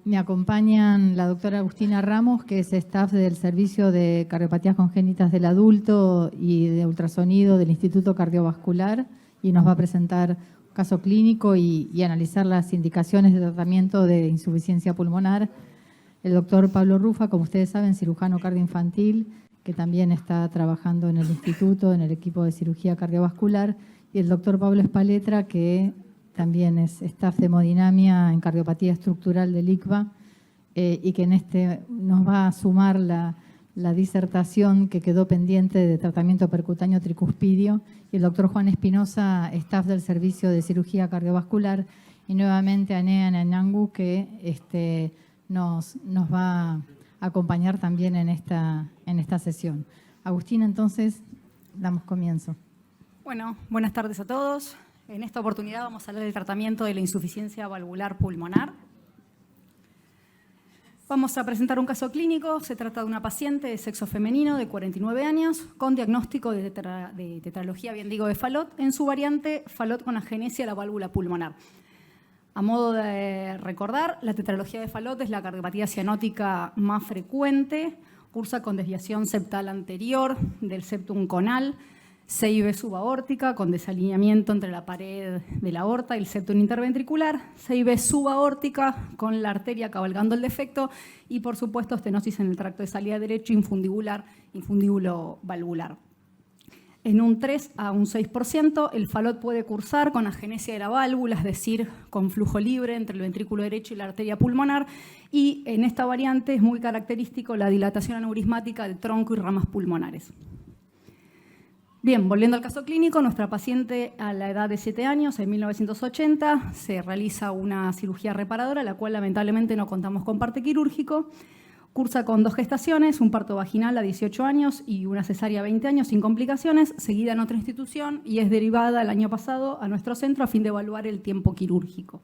Me acompañan la doctora Agustina Ramos, que es staff del Servicio de Cardiopatías Congénitas del Adulto y de Ultrasonido del Instituto Cardiovascular, y nos va a presentar un caso clínico y analizar las indicaciones de tratamiento de insuficiencia pulmonar. El doctor Pablo Rufa, como ustedes saben, cirujano cardioinfantil, que también está trabajando en el instituto, en el equipo de cirugía cardiovascular, y el doctor Pablo Espaletra, que también es staff de hemodinamia en cardiopatía estructural del ICVA, y que nos va a sumar la disertación que quedó pendiente de tratamiento percutáneo tricuspidio, y el doctor Juan Espinosa, staff del Servicio de Cirugía Cardiovascular, y nuevamente Anea Nanangu, que nos va a acompañar también en esta sesión. Agustina, entonces, damos comienzo. Bueno, buenas tardes a todos. En esta oportunidad vamos a hablar del tratamiento de la insuficiencia valvular pulmonar. Vamos a presentar un caso clínico. Se trata de una paciente de sexo femenino de 49 años con diagnóstico de tetralogía, bien digo, de Fallot, en su variante Fallot con agenesia de la válvula pulmonar. A modo de recordar, la tetralogía de Fallot es la cardiopatía cianótica más frecuente, cursa con desviación septal anterior del septum conal, CIB subaórtica con desalineamiento entre la pared de la aorta y el septum interventricular, CIB subaórtica con la arteria cabalgando el defecto y, por supuesto, estenosis en el tracto de salida derecho, infundíbulo valvular. En un 3 a un 6%, el Fallot puede cursar con agenesia de la válvula, es decir, con flujo libre entre el ventrículo derecho y la arteria pulmonar, y en esta variante es muy característico la dilatación aneurismática del tronco y ramas pulmonares. Bien, volviendo al caso clínico, nuestra paciente a la edad de 7 años, en 1980, se realiza una cirugía reparadora, la cual lamentablemente no contamos con parte quirúrgico. Cursa con 2 gestaciones, un parto vaginal a 18 años y una cesárea a 20 años sin complicaciones, seguida en otra institución, y es derivada el año pasado a nuestro centro a fin de evaluar el tiempo quirúrgico.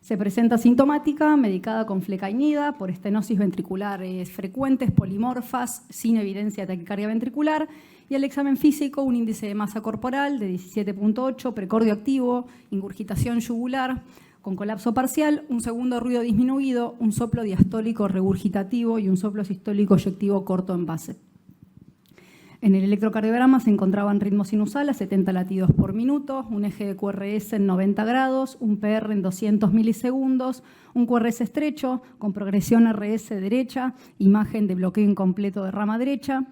Se presenta sintomática, medicada con flecainida por estenosis ventriculares frecuentes, polimorfas, sin evidencia de taquicardia ventricular, y el examen físico, un índice de masa corporal de 17.8, precordio activo, ingurgitación yugular, con colapso parcial, un segundo ruido disminuido, un soplo diastólico regurgitativo y un soplo sistólico eyectivo corto en base. En el electrocardiograma se encontraban ritmo sinusal a 70 latidos por minuto, un eje de QRS en 90 grados, un PR en 200 milisegundos, un QRS estrecho con progresión RS derecha, imagen de bloqueo incompleto de rama derecha.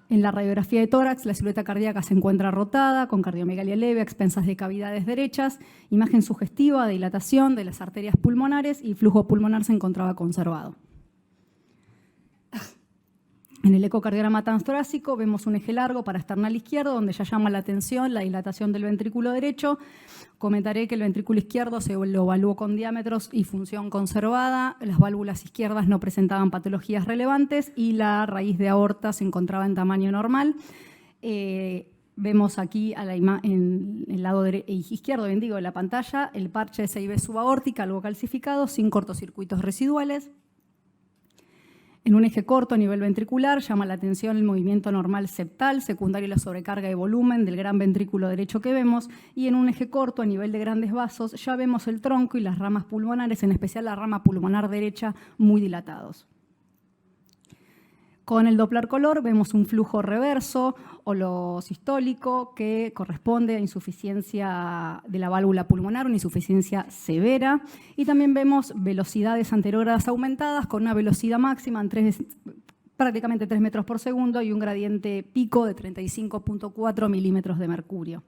En la radiografía de tórax, la silueta cardíaca se encuentra rotada, con cardiomegalia leve a expensas de cavidades derechas, imagen sugestiva de dilatación de las arterias pulmonares y flujo pulmonar se encontraba conservado. En el ecocardiograma transtorácico vemos un eje largo parasternal izquierdo donde ya llama la atención la dilatación del ventrículo derecho. Comentaré que el ventrículo izquierdo se lo evaluó con diámetros y función conservada. Las válvulas izquierdas no presentaban patologías relevantes y la raíz de aorta se encontraba en tamaño normal. Vemos aquí en el lado izquierdo, bien digo, de la pantalla, el parche de CIB subaórtica, algo calcificado, sin cortocircuitos residuales. En un eje corto a nivel ventricular llama la atención el movimiento normal septal, secundario a la sobrecarga de volumen del gran ventrículo derecho que vemos, y en un eje corto a nivel de grandes vasos ya vemos el tronco y las ramas pulmonares, en especial la rama pulmonar derecha, muy dilatados. Con el Doppler color vemos un flujo reverso o lo sistólico que corresponde a insuficiencia de la válvula pulmonar, una insuficiencia severa. Y también vemos velocidades anterógradas aumentadas con una velocidad máxima en prácticamente 3 metros por segundo y un gradiente pico de 35.4 milímetros de mercurio.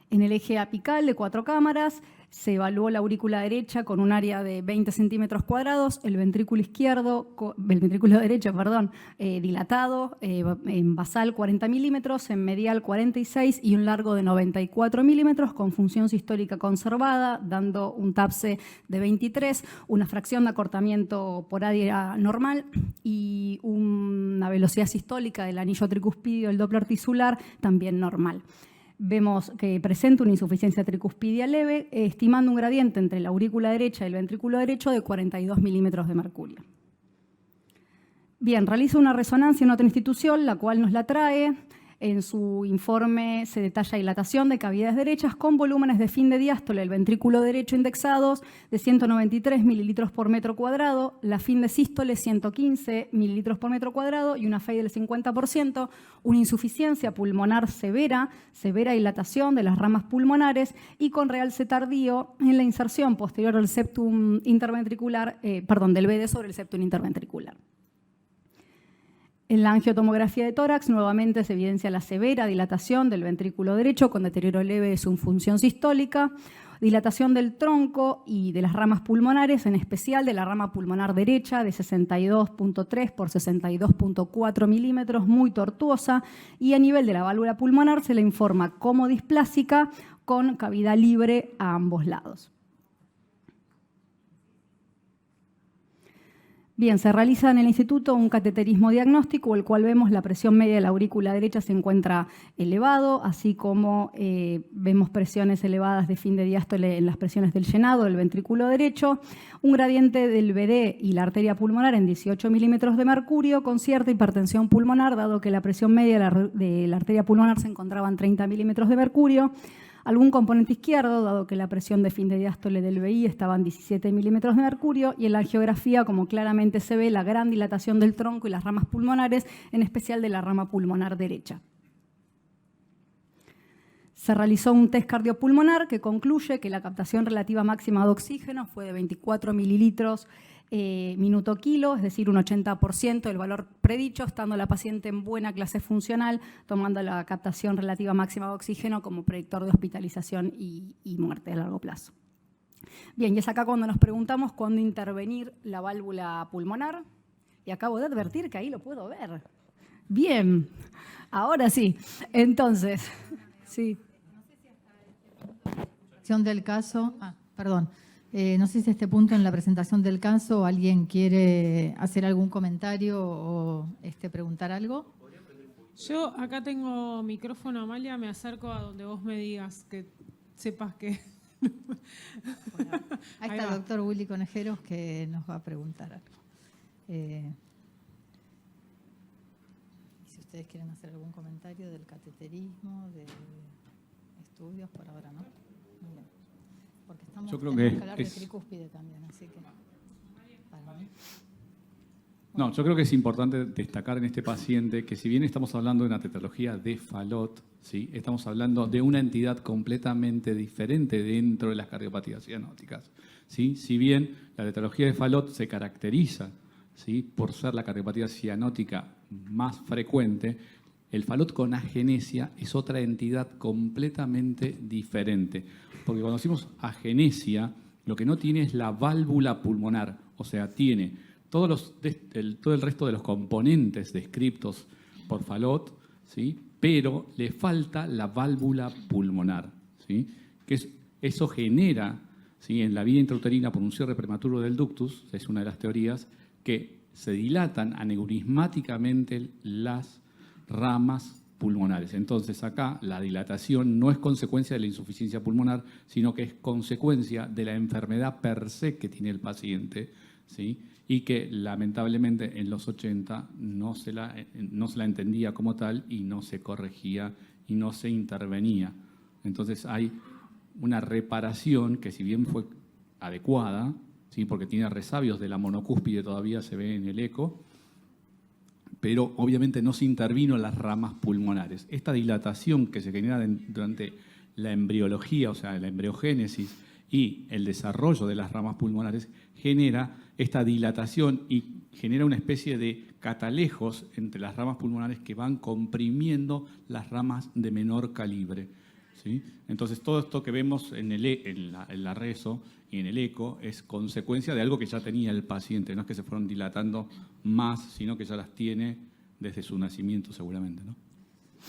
En el eje apical de 4 cámaras se evaluó la aurícula derecha con un área de 20 centímetros cuadrados, el ventrículo derecho, dilatado, en basal 40 milímetros, en medial 46 y un largo de 94 milímetros con función sistólica conservada, dando un TAPSE de 23, una fracción de acortamiento por área normal y una velocidad sistólica del anillo tricuspidio del Doppler tisular también normal. Vemos que presenta una insuficiencia tricuspidia leve, estimando un gradiente entre la aurícula derecha y el ventrículo derecho de 42 milímetros de mercurio. Bien, realiza una resonancia en otra institución, la cual nos la trae. En su informe se detalla dilatación de cavidades derechas con volúmenes de fin de diástole del ventrículo derecho indexados de 193 mililitros por metro cuadrado, la fin de sístole 115 mililitros por metro cuadrado y una FEI del 50%, una insuficiencia pulmonar severa, severa dilatación de las ramas pulmonares y con realce tardío en la inserción posterior al septum interventricular, del BD sobre el septum interventricular. En la angiotomografía de tórax, nuevamente se evidencia la severa dilatación del ventrículo derecho con deterioro leve de su función sistólica, dilatación del tronco y de las ramas pulmonares, en especial de la rama pulmonar derecha de 62.3 por 62.4 milímetros, muy tortuosa, y a nivel de la válvula pulmonar se le informa como displásica con cavidad libre a ambos lados. Bien, se realiza en el instituto un cateterismo diagnóstico, el cual vemos la presión media de la aurícula derecha se encuentra elevado, así como vemos presiones elevadas de fin de diástole en las presiones del llenado del ventrículo derecho, un gradiente del BD y la arteria pulmonar en 18 milímetros de mercurio, con cierta hipertensión pulmonar, dado que la presión media de la arteria pulmonar se encontraba en 30 milímetros de mercurio, algún componente izquierdo, dado que la presión de fin de diástole del BI estaba en 17 milímetros de mercurio, y en la angiografía, como claramente se ve, la gran dilatación del tronco y las ramas pulmonares, en especial de la rama pulmonar derecha. Se realizó un test cardiopulmonar que concluye que la captación relativa máxima de oxígeno fue de 24 mililitros minuto kilo, es decir, un 80% del valor predicho, estando la paciente en buena clase funcional, tomando la captación relativa máxima de oxígeno como predictor de hospitalización y muerte a largo plazo. Bien, y es acá cuando nos preguntamos cuándo intervenir la válvula pulmonar, y acabo de advertir que ahí lo puedo ver. Bien, ahora sí. Entonces, sí. Del caso, no sé si a este punto en la presentación del caso alguien quiere hacer algún comentario o preguntar algo. Yo acá tengo micrófono, Amalia, me acerco a donde vos me digas, que sepas que... Bueno, ahí está el doctor Willy Conejeros que nos va a preguntar algo. Si ustedes quieren hacer algún comentario del cateterismo, de estudios, por ahora no. Muy bien. Porque estamos Yo creo que hablar de tricúspide también, así que... No, yo creo que es importante destacar en este paciente que si bien estamos hablando de una tetralogía de Fallot, ¿sí? Estamos hablando de una entidad completamente diferente dentro de las cardiopatías cianóticas, ¿sí? Si bien la tetralogía de Fallot se caracteriza, ¿sí?, por ser la cardiopatía cianótica más frecuente, el Fallot con agenesia es otra entidad completamente diferente. Porque cuando decimos agenesia, lo que no tiene es la válvula pulmonar, o sea, tiene todo el resto de los componentes descritos por Fallot, ¿sí?, pero le falta la válvula pulmonar, ¿sí?, eso genera, ¿sí?, en la vía intrauterina por un cierre prematuro del ductus, es una de las teorías, que se dilatan aneurismáticamente las ramas pulmonares. Entonces acá la dilatación no es consecuencia de la insuficiencia pulmonar, sino que es consecuencia de la enfermedad per se que tiene el paciente, ¿sí?, y que lamentablemente en los 80 no se la entendía como tal y no se corregía y no se intervenía. Entonces hay una reparación que si bien fue adecuada, ¿sí?, porque tiene resabios de la monocúspide, todavía se ve en el eco, pero obviamente no se intervino en las ramas pulmonares. Esta dilatación que se genera durante la embriología, o sea, la embriogénesis y el desarrollo de las ramas pulmonares, genera esta dilatación y genera una especie de catalejos entre las ramas pulmonares que van comprimiendo las ramas de menor calibre, ¿sí? Entonces, todo esto que vemos en la reso y en el eco es consecuencia de algo que ya tenía el paciente, no es que se fueron dilatando más, sino que ya las tiene desde su nacimiento seguramente, ¿no?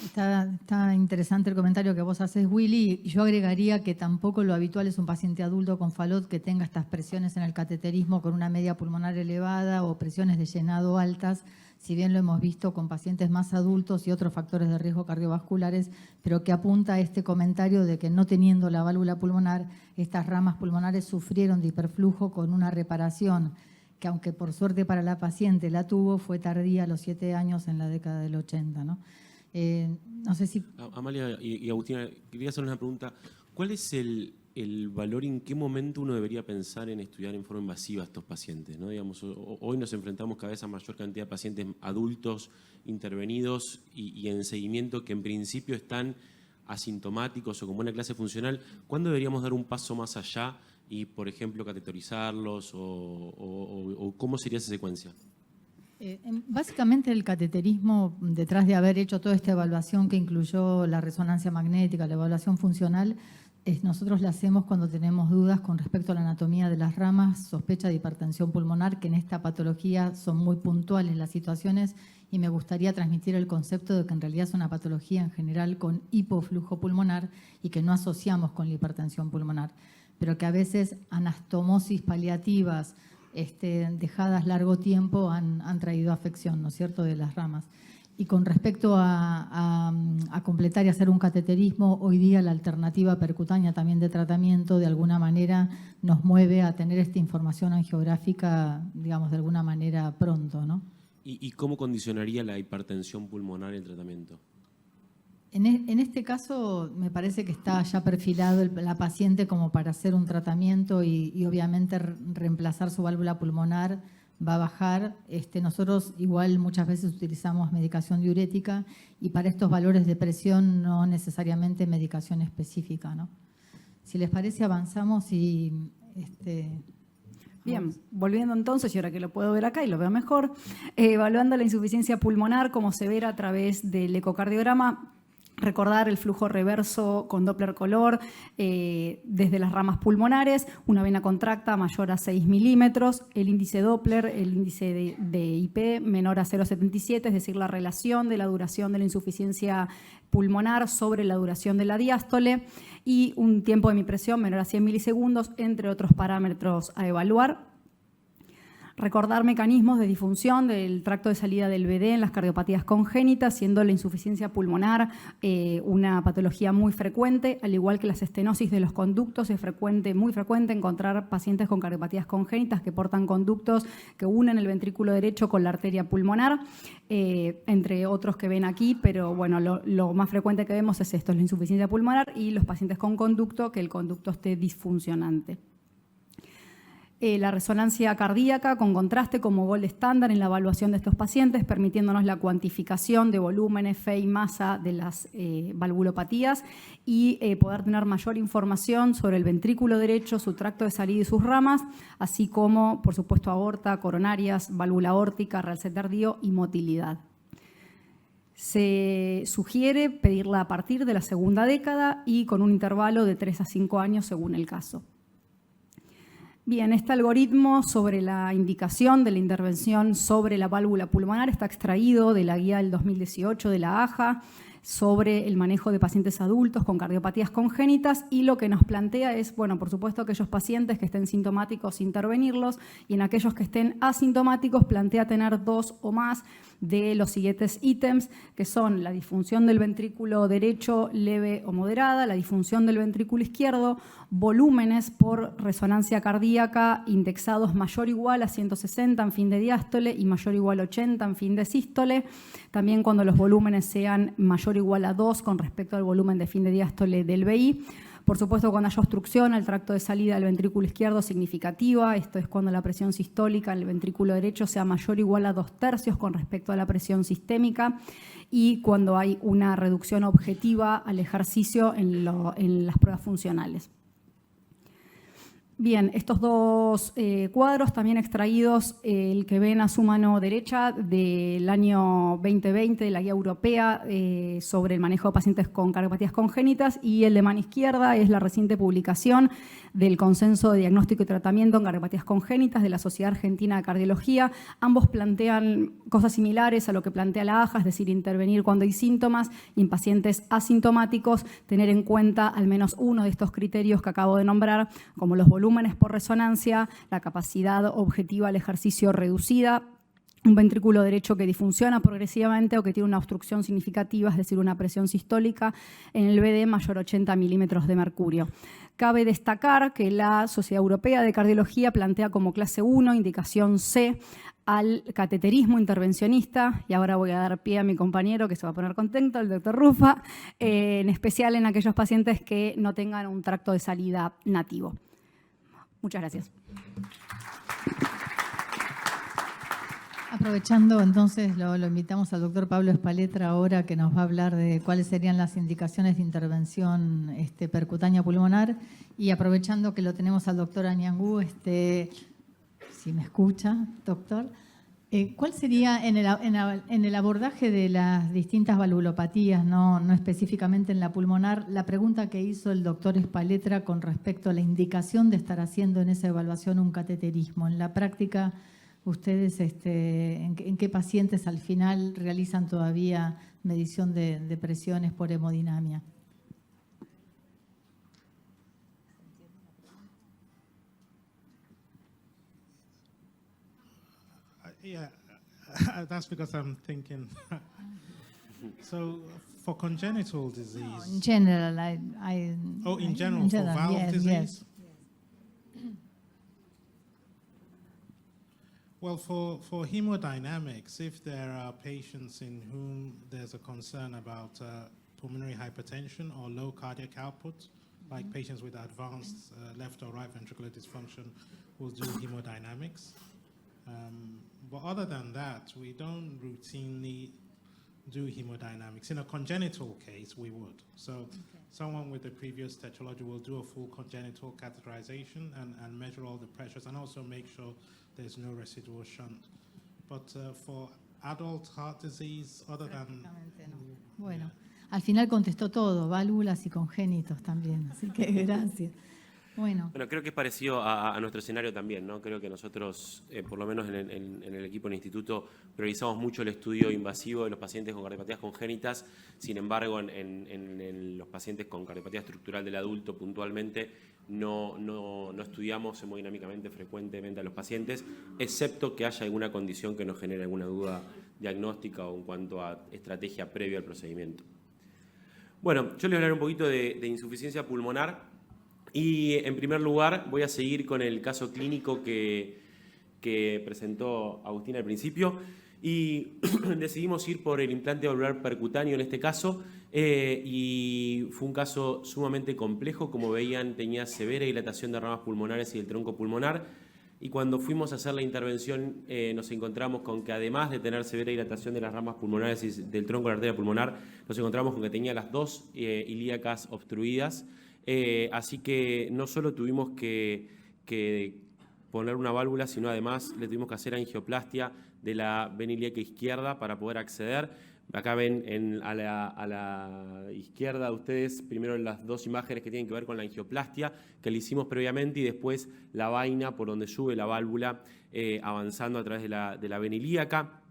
Está interesante el comentario que vos haces, Willy, y yo agregaría que tampoco lo habitual es un paciente adulto con Fallot que tenga estas presiones en el cateterismo con una media pulmonar elevada o presiones de llenado altas, si bien lo hemos visto con pacientes más adultos y otros factores de riesgo cardiovasculares, pero que apunta a este comentario de que no teniendo la válvula pulmonar, estas ramas pulmonares sufrieron de hiperflujo con una reparación que, aunque por suerte para la paciente la tuvo, fue tardía a los 7 años en la década del 80, ¿no? No sé si... Amalia y Agustina, quería hacerles una pregunta. ¿Cuál es el valor, en qué momento uno debería pensar en estudiar en forma invasiva a estos pacientes, ¿no? Digamos, hoy nos enfrentamos cada vez a mayor cantidad de pacientes adultos intervenidos y en seguimiento que en principio están asintomáticos o con buena clase funcional. ¿Cuándo deberíamos dar un paso más allá y, por ejemplo, cateterizarlos o cómo sería esa secuencia? Básicamente el cateterismo, detrás de haber hecho toda esta evaluación que incluyó la resonancia magnética, la evaluación funcional, nosotros la hacemos cuando tenemos dudas con respecto a la anatomía de las ramas, sospecha de hipertensión pulmonar, que en esta patología son muy puntuales las situaciones, y me gustaría transmitir el concepto de que en realidad es una patología en general con hipoflujo pulmonar y que no asociamos con la hipertensión pulmonar, pero que a veces anastomosis paliativas dejadas largo tiempo han traído afección, ¿no es cierto?, de las ramas. Y con respecto a completar y hacer un cateterismo, hoy día la alternativa percutánea también de tratamiento de alguna manera nos mueve a tener esta información angiográfica, digamos, de alguna manera pronto, ¿no? ¿Y cómo condicionaría la hipertensión pulmonar el tratamiento? En este caso me parece que está ya perfilado la paciente como para hacer un tratamiento y obviamente reemplazar su válvula pulmonar va a bajar. Nosotros igual muchas veces utilizamos medicación diurética y para estos valores de presión no necesariamente medicación específica, ¿no? Si les parece avanzamos y... Bien, volviendo entonces, y ahora que lo puedo ver acá y lo veo mejor, evaluando la insuficiencia pulmonar como severa a través del ecocardiograma. Recordar el flujo reverso con Doppler color desde las ramas pulmonares, una vena contracta mayor a 6 milímetros, el índice Doppler, el índice de IP menor a 0,77, es decir, la relación de la duración de la insuficiencia pulmonar sobre la duración de la diástole, y un tiempo de mi presión menor a 100 milisegundos, entre otros parámetros a evaluar. Recordar mecanismos de disfunción del tracto de salida del BD en las cardiopatías congénitas, siendo la insuficiencia pulmonar una patología muy frecuente, al igual que las estenosis de los conductos. Es muy frecuente encontrar pacientes con cardiopatías congénitas que portan conductos que unen el ventrículo derecho con la arteria pulmonar, entre otros que ven aquí, pero bueno, lo más frecuente que vemos es esto, es la insuficiencia pulmonar y los pacientes con conducto, que el conducto esté disfuncionante. La resonancia cardíaca con contraste como gold estándar en la evaluación de estos pacientes, permitiéndonos la cuantificación de volúmenes, fe y masa de las valvulopatías y poder tener mayor información sobre el ventrículo derecho, su tracto de salida y sus ramas, así como, por supuesto, aorta, coronarias, válvula aórtica, realce tardío y motilidad. Se sugiere pedirla a partir de la segunda década y con un intervalo de 3 a 5 años según el caso. Bien, este algoritmo sobre la indicación de la intervención sobre la válvula pulmonar está extraído de la guía del 2018 de la AJA sobre el manejo de pacientes adultos con cardiopatías congénitas, y lo que nos plantea es, bueno, por supuesto, aquellos pacientes que estén sintomáticos, intervenirlos, y en aquellos que estén asintomáticos plantea tener 2 o más de los siguientes ítems, que son la disfunción del ventrículo derecho leve o moderada, la disfunción del ventrículo izquierdo, volúmenes por resonancia cardíaca indexados mayor o igual a 160 en fin de diástole y mayor o igual a 80 en fin de sístole. También cuando los volúmenes sean mayor o igual a 2 con respecto al volumen de fin de diástole del BI. Por supuesto, cuando haya obstrucción al tracto de salida del ventrículo izquierdo significativa, esto es cuando la presión sistólica en el ventrículo derecho sea mayor o igual a 2/3 con respecto a la presión sistémica, y cuando hay una reducción objetiva al ejercicio en las pruebas funcionales. Bien, estos dos cuadros también extraídos, el que ven a su mano derecha del año 2020 de la guía europea sobre el manejo de pacientes con cardiopatías congénitas, y el de mano izquierda es la reciente publicación del Consenso de Diagnóstico y Tratamiento en Cardiopatías Congénitas de la Sociedad Argentina de Cardiología. Ambos plantean cosas similares a lo que plantea la AJA, es decir, intervenir cuando hay síntomas, y en pacientes asintomáticos tener en cuenta al menos uno de estos criterios que acabo de nombrar, como los volúmenes por resonancia, la capacidad objetiva al ejercicio reducida, un ventrículo derecho que disfunciona progresivamente o que tiene una obstrucción significativa, es decir, una presión sistólica en el BD mayor a 80 milímetros de mercurio. Cabe destacar que la Sociedad Europea de Cardiología plantea como clase 1, indicación C, al cateterismo intervencionista, y ahora voy a dar pie a mi compañero que se va a poner contento, el doctor Rufa, en especial en aquellos pacientes que no tengan un tracto de salida nativo. Muchas gracias. Aprovechando, entonces, lo invitamos al doctor Pablo Spaletra ahora, que nos va a hablar de cuáles serían las indicaciones de intervención percutánea pulmonar. Y aprovechando que lo tenemos al doctor Añangú, si me escucha, doctor, ¿cuál sería en el abordaje de las distintas valvulopatías, no específicamente en la pulmonar, la pregunta que hizo el doctor Spaletra con respecto a la indicación de estar haciendo en esa evaluación un cateterismo? En la práctica, ¿ustedes en qué pacientes al final realizan todavía medición de presiones por hemodinamia? Yeah, that's because I'm thinking. So, for congenital disease. No, in general, in general, for valve yes, disease. Yes. Well, for hemodynamics, if there are patients in whom there's a concern about pulmonary hypertension or low cardiac output, like patients with advanced left or right ventricular dysfunction, we'll do hemodynamics. But other than that, we don't routinely do hemodynamics. In a congenital case, we would. So someone with a previous tetralogy will do a full congenital catheterization and measure all the pressures and also make sure there's no residual shunt. But for adult heart disease, other than... No. Bueno, al final contestó todo, válvulas y congénitos también, así que gracias. Bueno, creo que es parecido a nuestro escenario también, ¿no? Creo que nosotros, por lo menos en el equipo del instituto, priorizamos mucho el estudio invasivo de los pacientes con cardiopatías congénitas. Sin embargo, en los pacientes con cardiopatía estructural del adulto puntualmente no estudiamos hemodinámicamente frecuentemente a los pacientes, excepto que haya alguna condición que nos genere alguna duda diagnóstica o en cuanto a estrategia previa al procedimiento. Bueno, yo les voy a hablar un poquito de insuficiencia pulmonar. Y en primer lugar voy a seguir con el caso clínico que presentó Agustina al principio y decidimos ir por el implante valvular percutáneo en este caso y fue un caso sumamente complejo. Como veían, tenía severa dilatación de ramas pulmonares y del tronco pulmonar, y cuando fuimos a hacer la intervención nos encontramos con que, además de tener severa dilatación de las ramas pulmonares y del tronco de la arteria pulmonar, nos encontramos con que tenía las dos ilíacas obstruidas. Así que no solo tuvimos que poner una válvula, sino además le tuvimos que hacer angioplastia de la vena ilíaca izquierda para poder acceder. Acá ven a la izquierda de ustedes primero las dos imágenes que tienen que ver con la angioplastia que le hicimos previamente, y después la vaina por donde sube la válvula avanzando a través de la vena ilíaca.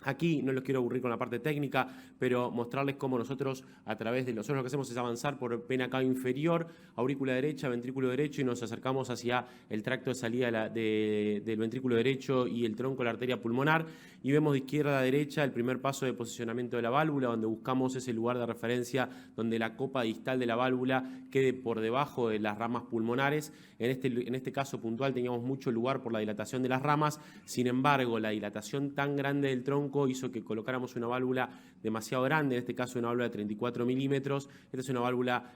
Aquí no los quiero aburrir con la parte técnica, pero mostrarles cómo nosotros nosotros lo que hacemos es avanzar por vena cava inferior, aurícula derecha, ventrículo derecho, y nos acercamos hacia el tracto de salida del ventrículo derecho y el tronco de la arteria pulmonar, y vemos de izquierda a derecha el primer paso de posicionamiento de la válvula, donde buscamos ese lugar de referencia donde la copa distal de la válvula quede por debajo de las ramas pulmonares. En este caso puntual teníamos mucho lugar por la dilatación de las ramas. Sin embargo, la dilatación tan grande del tronco hizo que colocáramos una válvula demasiado grande, en este caso una válvula de 34 milímetros. Esta es una válvula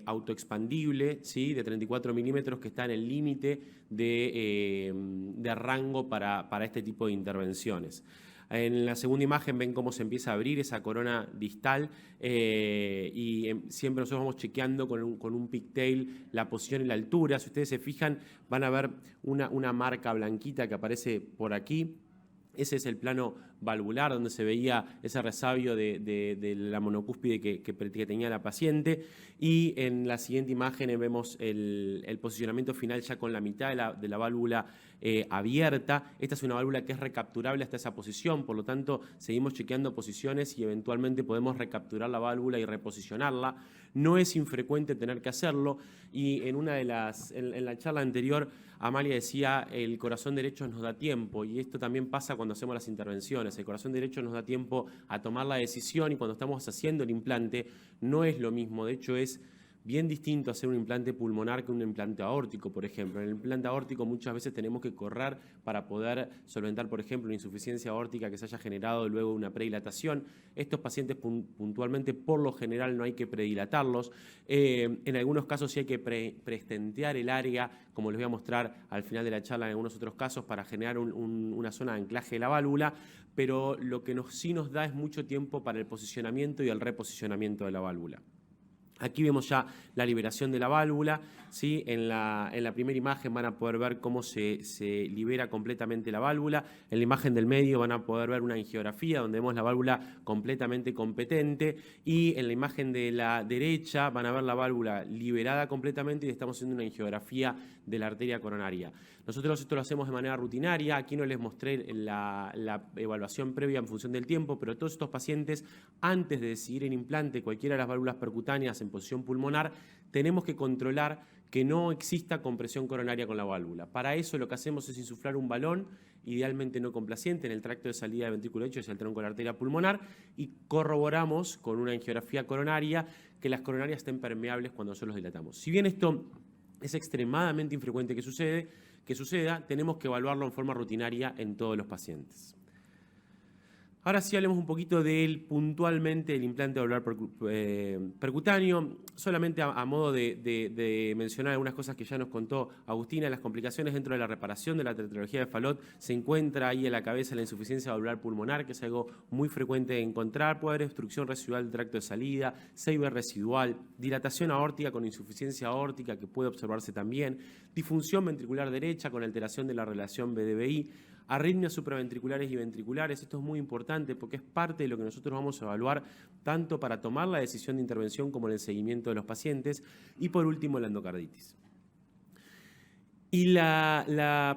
autoexpandible, ¿sí? De 34 milímetros, que está en el límite de rango para este tipo de intervenciones. En la segunda imagen ven cómo se empieza a abrir esa corona distal y siempre nosotros vamos chequeando con un pigtail la posición y la altura. Si ustedes se fijan, van a ver una marca blanquita que aparece por aquí. Ese es el plano valvular donde se veía ese resabio de la monocúspide que tenía la paciente. Y en la siguiente imagen vemos el posicionamiento final ya con la mitad de la válvula abierta. Esta es una válvula que es recapturable hasta esa posición, por lo tanto seguimos chequeando posiciones y eventualmente podemos recapturar la válvula y reposicionarla. No es infrecuente tener que hacerlo, y en la charla anterior Amalia decía el corazón derecho nos da tiempo, y esto también pasa cuando hacemos las intervenciones. El corazón derecho nos da tiempo a tomar la decisión, y cuando estamos haciendo el implante no es lo mismo. De hecho, es bien distinto hacer un implante pulmonar que un implante aórtico, por ejemplo. En el implante aórtico muchas veces tenemos que correr para poder solventar, por ejemplo, una insuficiencia aórtica que se haya generado luego de una predilatación. Estos pacientes puntualmente, por lo general, no hay que predilatarlos. En algunos casos sí hay que preestentear el área, como les voy a mostrar al final de la charla en algunos otros casos, para generar una zona de anclaje de la válvula, pero lo que sí nos da es mucho tiempo para el posicionamiento y el reposicionamiento de la válvula. Aquí vemos ya la liberación de la válvula, ¿sí? En la primera imagen van a poder ver cómo se libera completamente la válvula. En la imagen del medio van a poder ver una angiografía donde vemos la válvula completamente competente, y en la imagen de la derecha van a ver la válvula liberada completamente y estamos haciendo una angiografía de la arteria coronaria. Nosotros esto lo hacemos de manera rutinaria. Aquí no les mostré la evaluación previa en función del tiempo, pero todos estos pacientes, antes de decidir el implante cualquiera de las válvulas percutáneas en posición pulmonar, tenemos que controlar que no exista compresión coronaria con la válvula. Para eso lo que hacemos es insuflar un balón, idealmente no complaciente, en el tracto de salida del ventrículo derecho hacia el tronco de la arteria pulmonar, y corroboramos con una angiografía coronaria que las coronarias estén permeables cuando nosotros los dilatamos. Si bien esto es extremadamente infrecuente que suceda, tenemos que evaluarlo en forma rutinaria en todos los pacientes. Ahora sí hablemos un poquito puntualmente del implante valvular percutáneo, solamente a modo de mencionar algunas cosas que ya nos contó Agustina. Las complicaciones dentro de la reparación de la tetralogía de Fallot se encuentra ahí en la cabeza la insuficiencia valvular pulmonar, que es algo muy frecuente de encontrar. Puede haber obstrucción residual del tracto de salida, Seeber residual, dilatación aórtica con insuficiencia aórtica, que puede observarse también, disfunción ventricular derecha con alteración de la relación BDBI, arritmias supraventriculares y ventriculares. Esto es muy importante porque es parte de lo que nosotros vamos a evaluar tanto para tomar la decisión de intervención como en el seguimiento de los pacientes. Y por último, la endocarditis. Y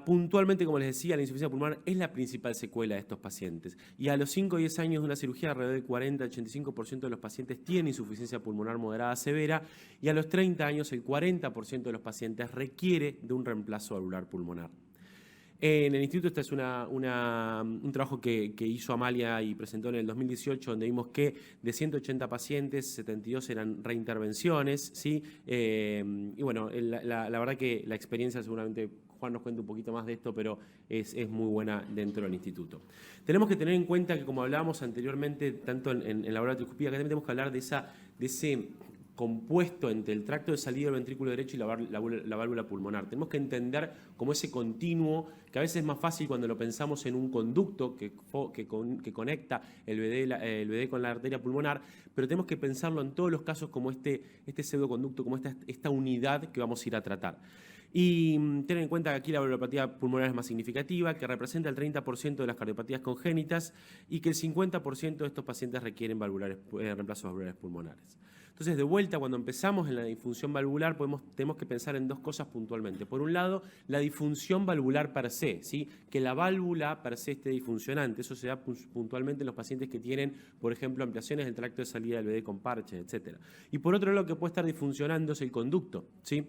puntualmente, como les decía, la insuficiencia pulmonar es la principal secuela de estos pacientes. Y a los 5 o 10 años de una cirugía, alrededor del 40-85% de los pacientes tienen insuficiencia pulmonar moderada severa, y a los 30 años el 40% de los pacientes requiere de un reemplazo valvular pulmonar. En el instituto, este es un trabajo que hizo Amalia y presentó en el 2018, donde vimos que de 180 pacientes, 72 eran reintervenciones, ¿sí? Y bueno, la verdad que la experiencia, seguramente Juan nos cuenta un poquito más de esto, pero es muy buena dentro del instituto. Tenemos que tener en cuenta que, como hablábamos anteriormente, tanto en la valvulotroscopía, que también tenemos que hablar de ese compuesto entre el tracto de salida del ventrículo derecho y la válvula pulmonar. Tenemos que entender como ese continuo, que a veces es más fácil cuando lo pensamos en un conducto que conecta el BD con la arteria pulmonar, pero tenemos que pensarlo en todos los casos como este pseudoconducto, como esta unidad que vamos a ir a tratar. Y tener en cuenta que aquí la valvulopatía pulmonar es más significativa, que representa el 30% de las cardiopatías congénitas y que el 50% de estos pacientes requieren reemplazos valvulares pulmonares. Entonces, de vuelta, cuando empezamos en la disfunción valvular, tenemos que pensar en dos cosas puntualmente. Por un lado, la disfunción valvular per se, ¿sí? Que la válvula per se esté disfuncionante. Eso se da puntualmente en los pacientes que tienen, por ejemplo, ampliaciones del tracto de salida del BD con parches, etc. Y por otro lado, lo que puede estar disfuncionando es el conducto, ¿sí?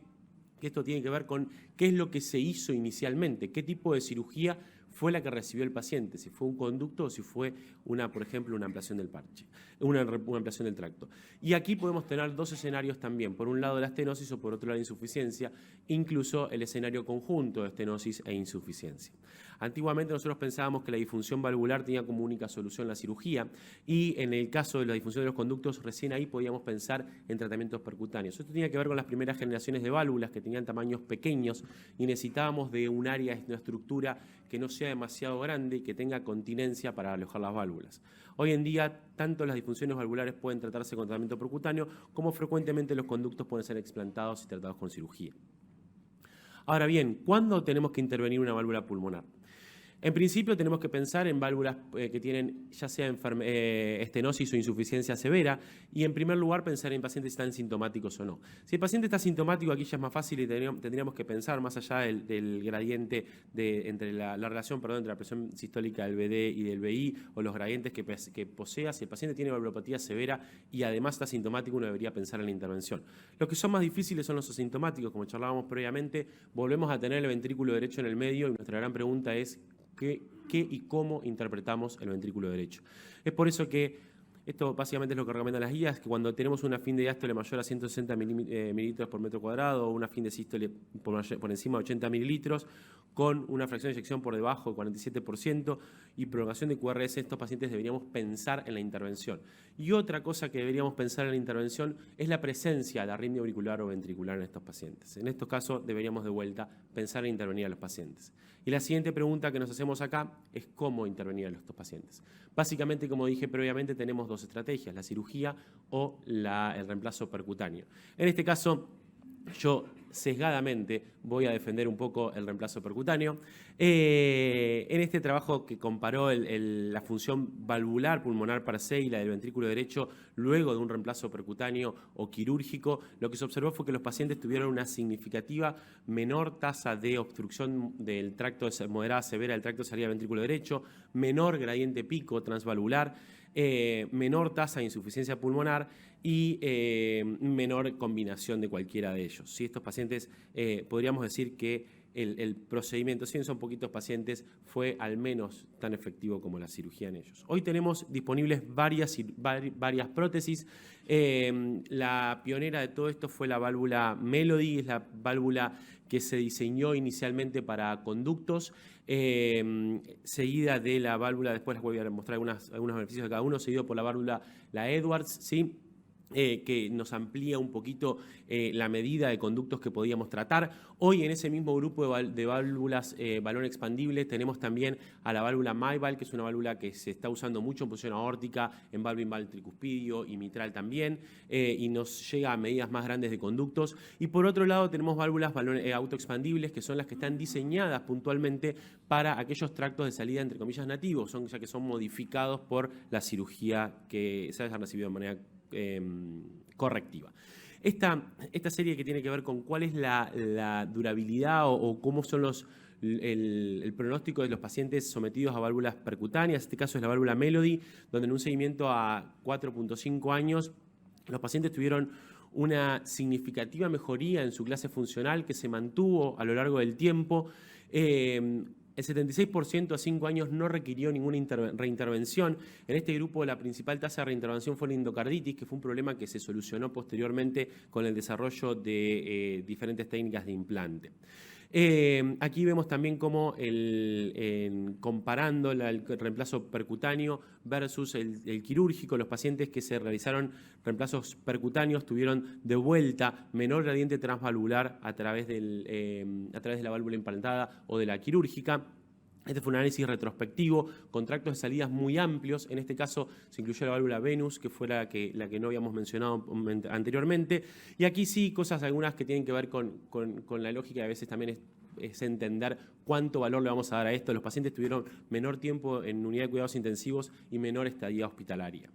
Que esto tiene que ver con qué es lo que se hizo inicialmente, qué tipo de cirugía fue la que recibió el paciente, si fue un conducto o si fue, por ejemplo, una ampliación del parche, una ampliación del tracto. Y aquí podemos tener dos escenarios también, por un lado la estenosis o por otro lado la insuficiencia, incluso el escenario conjunto de estenosis e insuficiencia. Antiguamente nosotros pensábamos que la disfunción valvular tenía como única solución la cirugía, y en el caso de la disfunción de los conductos, recién ahí podíamos pensar en tratamientos percutáneos. Esto tenía que ver con las primeras generaciones de válvulas que tenían tamaños pequeños y necesitábamos de un área, de una estructura que no sea demasiado grande y que tenga continencia para alojar las válvulas. Hoy en día, tanto las disfunciones valvulares pueden tratarse con tratamiento percutáneo, como frecuentemente los conductos pueden ser explantados y tratados con cirugía. Ahora bien, ¿cuándo tenemos que intervenir una válvula pulmonar? En principio tenemos que pensar en válvulas que tienen ya sea estenosis o insuficiencia severa, y en primer lugar pensar en pacientes que están sintomáticos o no. Si el paciente está sintomático, aquí ya es más fácil y tendríamos que pensar más allá del gradiente entre la relación entre la presión sistólica del BD y del BI, o los gradientes que posea. Si el paciente tiene valvulopatía severa y además está sintomático, uno debería pensar en la intervención. Los que son más difíciles son los asintomáticos, como charlábamos previamente. Volvemos a tener el ventrículo derecho en el medio y nuestra gran pregunta es ¿qué y cómo interpretamos el ventrículo derecho? Es por eso que Esto básicamente es lo que recomiendan las guías, que cuando tenemos una fin de diástole mayor a 160 mililitros por metro cuadrado o una fin de sístole por encima de 80 mililitros, con una fracción de eyección por debajo del 47% y prolongación de QRS, estos pacientes deberíamos pensar en la intervención. Y otra cosa que deberíamos pensar en la intervención es la presencia de arritmia auricular o ventricular en estos pacientes. En estos casos deberíamos de vuelta pensar en intervenir a los pacientes. Y la siguiente pregunta que nos hacemos acá es cómo intervenir a estos pacientes. Básicamente, como dije previamente, tenemos dos estrategias, la cirugía o el reemplazo percutáneo. En este caso, yo sesgadamente voy a defender un poco el reemplazo percutáneo. En este trabajo que comparó la función valvular pulmonar per se y la del ventrículo derecho luego de un reemplazo percutáneo o quirúrgico, lo que se observó fue que los pacientes tuvieron una significativa menor tasa de obstrucción del tracto moderada severa del tracto salida del ventrículo derecho, menor gradiente pico transvalvular, menor tasa de insuficiencia pulmonar y menor combinación de cualquiera de ellos. ¿Sí? Estos pacientes, podríamos decir que el procedimiento, si bien son poquitos pacientes, fue al menos tan efectivo como la cirugía en ellos. Hoy tenemos disponibles varias prótesis. La pionera de todo esto fue la válvula Melody, es la válvula que se diseñó inicialmente para conductos, seguida de la válvula, después les voy a mostrar algunos beneficios de cada uno, seguido por la válvula, la Edwards, ¿sí? Que nos amplía un poquito la medida de conductos que podíamos tratar. Hoy en ese mismo grupo de válvulas balón expandible tenemos también a la válvula MyVal, que es una válvula que se está usando mucho en posición aórtica, en valvo tricuspidio y mitral también, y nos llega a medidas más grandes de conductos. Y por otro lado tenemos válvulas balón autoexpandibles, que son las que están diseñadas puntualmente para aquellos tractos de salida, entre comillas, nativos, ya que son modificados por la cirugía que se haya recibido de manera correctiva. Esta serie que tiene que ver con cuál es la durabilidad o cómo son el pronóstico de los pacientes sometidos a válvulas percutáneas, este caso es la válvula Melody, donde en un seguimiento a 4.5 años los pacientes tuvieron una significativa mejoría en su clase funcional que se mantuvo a lo largo del tiempo. El 76% a 5 años no requirió ninguna reintervención. En este grupo la principal tasa de reintervención fue la endocarditis, que fue un problema que se solucionó posteriormente con el desarrollo de diferentes técnicas de implante. Aquí vemos también cómo comparando el reemplazo percutáneo versus el quirúrgico, los pacientes que se realizaron reemplazos percutáneos tuvieron de vuelta menor gradiente transvalvular a través de la válvula implantada o de la quirúrgica. Este fue un análisis retrospectivo con tractos de salidas muy amplios. En este caso se incluyó la válvula Venus, que fue la que no habíamos mencionado anteriormente. Y aquí sí, algunas que tienen que ver con la lógica, y a veces también es entender cuánto valor le vamos a dar a esto. Los pacientes tuvieron menor tiempo en unidad de cuidados intensivos y menor estadía hospitalaria.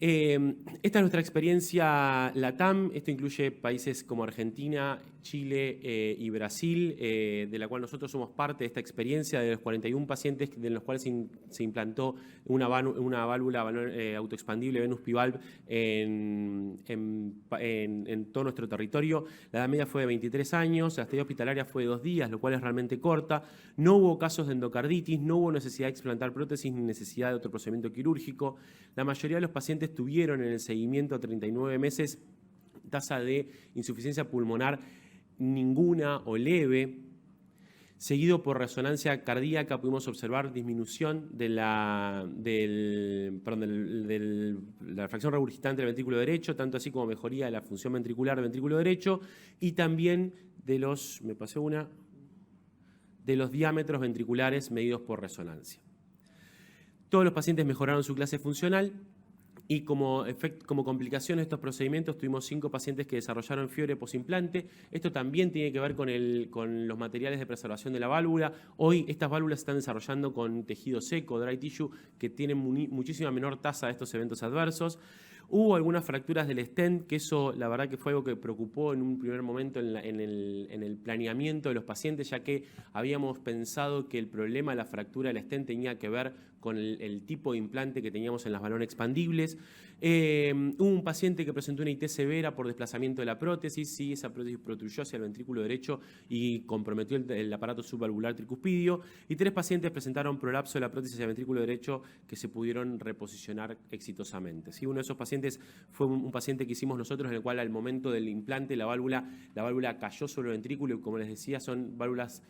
Esta es nuestra experiencia LATAM. Esto incluye países como Argentina, Chile y Brasil, de la cual nosotros somos parte de esta experiencia, de los 41 pacientes de los cuales se implantó una válvula autoexpandible Venus P-Valve en todo nuestro territorio. La edad media fue de 23 años, la estadía hospitalaria fue de 2 días, lo cual es realmente corta. No hubo casos de endocarditis, no hubo necesidad de explantar prótesis ni necesidad de otro procedimiento quirúrgico. La mayoría de los pacientes tuvieron en el seguimiento a 39 meses tasa de insuficiencia pulmonar ninguna o leve. Seguido por resonancia cardíaca pudimos observar disminución de la fracción regurgitante del ventrículo derecho, tanto así como mejoría de la función ventricular del ventrículo derecho y también de los diámetros ventriculares medidos por resonancia. Todos los pacientes mejoraron su clase funcional y como complicación de estos procedimientos tuvimos 5 pacientes que desarrollaron fiebre posimplante. Esto también tiene que ver con los materiales de preservación de la válvula. Hoy estas válvulas se están desarrollando con tejido seco, dry tissue, que tienen muchísima menor tasa de estos eventos adversos. Hubo algunas fracturas del stent, que eso la verdad que fue algo que preocupó en un primer momento en el planeamiento de los pacientes, ya que habíamos pensado que el problema de la fractura del stent tenía que ver con el tipo de implante que teníamos en las balones expandibles. Hubo un paciente que presentó una IT severa por desplazamiento de la prótesis, sí, esa prótesis protrusió hacia el ventrículo derecho y comprometió el aparato subvalvular tricuspidio, y 3 pacientes presentaron prolapso de la prótesis hacia el ventrículo derecho que se pudieron reposicionar exitosamente. ¿Sí? Uno de esos pacientes fue un paciente que hicimos nosotros, en el cual al momento del implante la válvula cayó sobre el ventrículo y, como les decía, son válvulas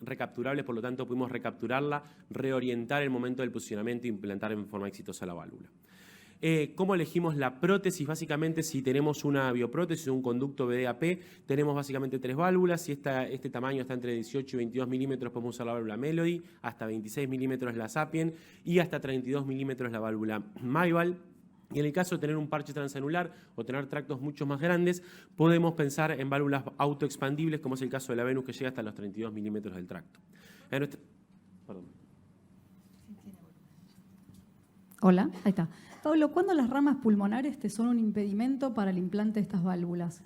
recapturables, por lo tanto pudimos recapturarla, reorientar el momento del posicionamiento e implantar en forma exitosa la válvula. ¿Cómo elegimos la prótesis? Básicamente, si tenemos una bioprótesis o un conducto BDAP, tenemos básicamente 3 válvulas. Si este tamaño está entre 18 y 22 milímetros, podemos usar la válvula Melody, hasta 26 milímetros la Sapien y hasta 32 milímetros la válvula Mayval. Y en el caso de tener un parche transanular o tener tractos mucho más grandes, podemos pensar en válvulas autoexpandibles, como es el caso de la Venus, que llega hasta los 32 milímetros del tracto. Hola, ahí está. Pablo, ¿cuándo las ramas pulmonares te son un impedimento para el implante de estas válvulas?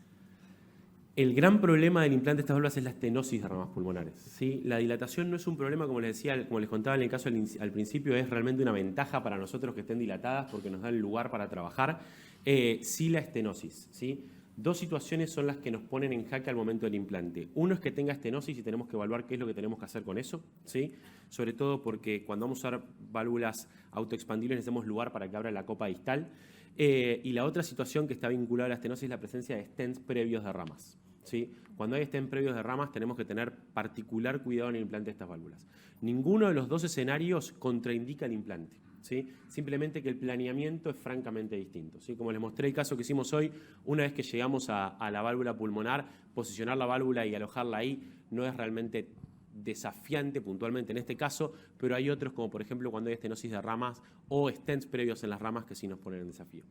El gran problema del implante de estas válvulas es la estenosis de ramas pulmonares, ¿sí? La dilatación no es un problema, como les decía, como les contaba en el caso al principio, es realmente una ventaja para nosotros que estén dilatadas porque nos dan lugar para trabajar. Sí, la estenosis, ¿sí? 2 situaciones son las que nos ponen en jaque al momento del implante. Uno es que tenga estenosis y tenemos que evaluar qué es lo que tenemos que hacer con eso, ¿sí? Sobre todo porque cuando vamos a usar válvulas autoexpandibles necesitamos lugar para que abra la copa distal. Y la otra situación que está vinculada a la estenosis es la presencia de stents previos de ramas, ¿sí? Cuando hay stents previos de ramas tenemos que tener particular cuidado en el implante de estas válvulas. Ninguno de los 2 escenarios contraindica el implante, ¿sí? Simplemente que el planeamiento es francamente distinto, ¿sí? Como les mostré el caso que hicimos hoy, una vez que llegamos a la válvula pulmonar, posicionar la válvula y alojarla ahí no es realmente desafiante puntualmente en este caso, pero hay otros, como por ejemplo cuando hay estenosis de ramas o stents previos en las ramas, que sí nos ponen en desafío.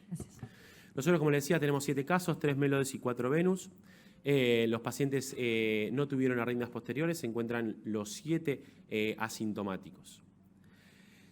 Gracias. Nosotros, como les decía, tenemos 7 casos, 3 Melodes y 4 Venus. Los pacientes no tuvieron arritmias posteriores, se encuentran los 7 asintomáticos.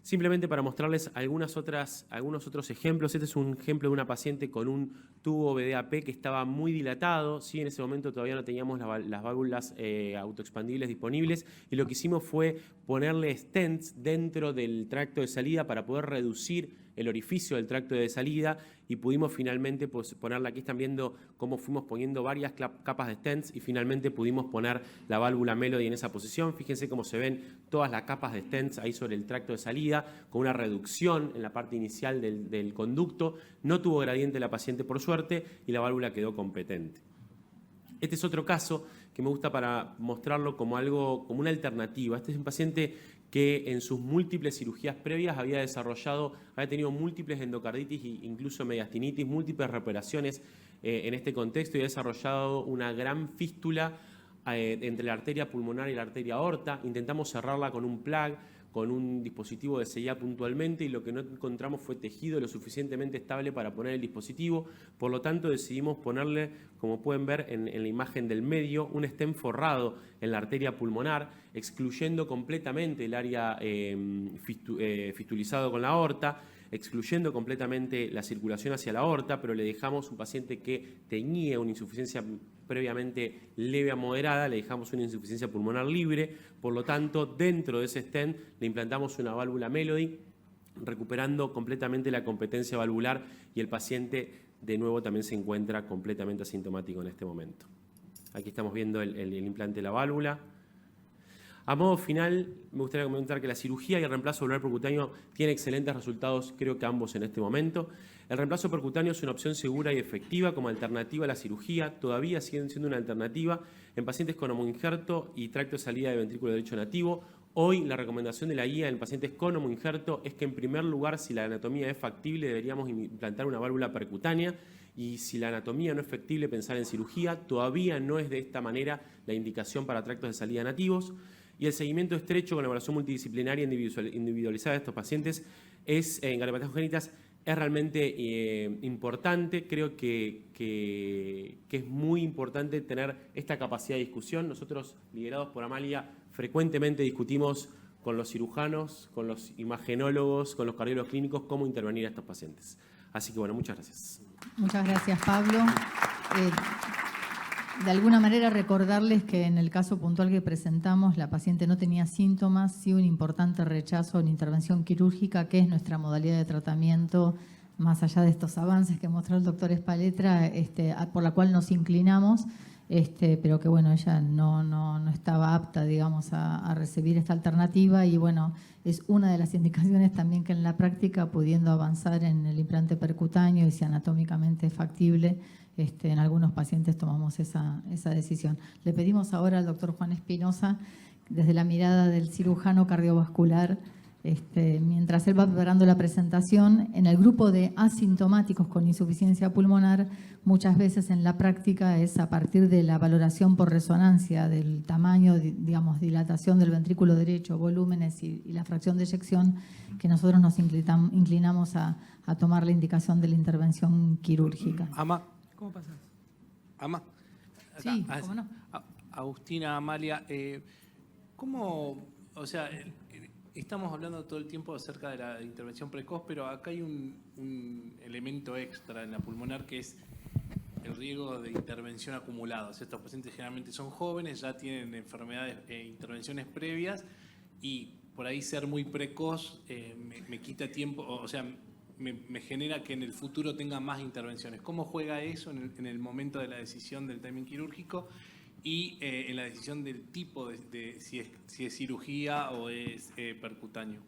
Simplemente para mostrarles algunos otros ejemplos. Este es un ejemplo de una paciente con un tubo BDAP que estaba muy dilatado. ¿Sí? En ese momento todavía no teníamos las válvulas autoexpandibles disponibles y lo que hicimos fue ponerle stents dentro del tracto de salida para poder reducir el orificio del tracto de salida y pudimos finalmente ponerla. Aquí están viendo cómo fuimos poniendo varias capas de stents y finalmente pudimos poner la válvula Melody en esa posición. Fíjense cómo se ven todas las capas de stents ahí sobre el tracto de salida, con una reducción en la parte inicial del conducto. No tuvo gradiente la paciente, por suerte, y la válvula quedó competente. Este es otro caso que me gusta para mostrarlo como una alternativa. Este es un paciente que en sus múltiples cirugías previas había tenido múltiples endocarditis e incluso mediastinitis, múltiples reparaciones en este contexto, y ha desarrollado una gran fístula entre la arteria pulmonar y la arteria aorta. Intentamos cerrarla con un plug, con un dispositivo de CIA puntualmente, y lo que no encontramos fue tejido lo suficientemente estable para poner el dispositivo. Por lo tanto, decidimos ponerle, como pueden ver en la imagen del medio, un stent forrado en la arteria pulmonar, excluyendo completamente el área fistulizado con la aorta, excluyendo completamente la circulación hacia la aorta, pero le dejamos un paciente que tenía una insuficiencia previamente leve a moderada, le dejamos una insuficiencia pulmonar libre. Por lo tanto, dentro de ese stent le implantamos una válvula Melody, recuperando completamente la competencia valvular, y el paciente de nuevo también se encuentra completamente asintomático en este momento. Aquí estamos viendo el implante de la válvula. A modo final, me gustaría comentar que la cirugía y el reemplazo valvular percutáneo tienen excelentes resultados, creo que ambos en este momento. El reemplazo percutáneo es una opción segura y efectiva como alternativa a la cirugía. Todavía siguen siendo una alternativa en pacientes con homoinjerto y tracto de salida de ventrículo derecho nativo. Hoy la recomendación de la guía en pacientes con homoinjerto es que, en primer lugar, si la anatomía es factible, deberíamos implantar una válvula percutánea, y si la anatomía no es factible, pensar en cirugía. Todavía no es de esta manera la indicación para tractos de salida nativos. Y el seguimiento estrecho con la evaluación multidisciplinaria individualizada de estos pacientes en cardiopatías congénitas es realmente importante. Creo que es muy importante tener esta capacidad de discusión. Nosotros, liderados por Amalia, frecuentemente discutimos con los cirujanos, con los imagenólogos, con los cardiólogos clínicos, cómo intervenir a estos pacientes. Así que bueno, muchas gracias. Muchas gracias, Pablo. De alguna manera recordarles que en el caso puntual que presentamos, la paciente no tenía síntomas, sí un importante rechazo a una intervención quirúrgica, que es nuestra modalidad de tratamiento, más allá de estos avances que mostró el doctor Spalletra, por la cual nos inclinamos, pero que bueno, ella no estaba apta, digamos, a recibir esta alternativa y bueno, es una de las indicaciones también que en la práctica, pudiendo avanzar en el implante percutáneo y si anatómicamente factible, en algunos pacientes tomamos esa decisión. Le pedimos ahora al doctor Juan Espinosa, desde la mirada del cirujano cardiovascular, mientras él va preparando la presentación, en el grupo de asintomáticos con insuficiencia pulmonar, muchas veces en la práctica es a partir de la valoración por resonancia del tamaño, digamos, dilatación del ventrículo derecho, volúmenes y la fracción de eyección, que nosotros nos inclinamos a tomar la indicación de la intervención quirúrgica. ¿Cómo pasas? Ama. Sí, cómo no. Agustina, Amalia, ¿cómo, o sea, estamos hablando todo el tiempo acerca de la intervención precoz, pero acá hay un elemento extra en la pulmonar que es el riesgo de intervención acumulados. Estos pacientes generalmente son jóvenes, ya tienen enfermedades, intervenciones previas y por ahí ser muy precoz me quita tiempo, o sea, me genera que en el futuro tenga más intervenciones. ¿Cómo juega eso en el momento de la decisión del timing quirúrgico y en la decisión del tipo de si es cirugía o es percutáneo?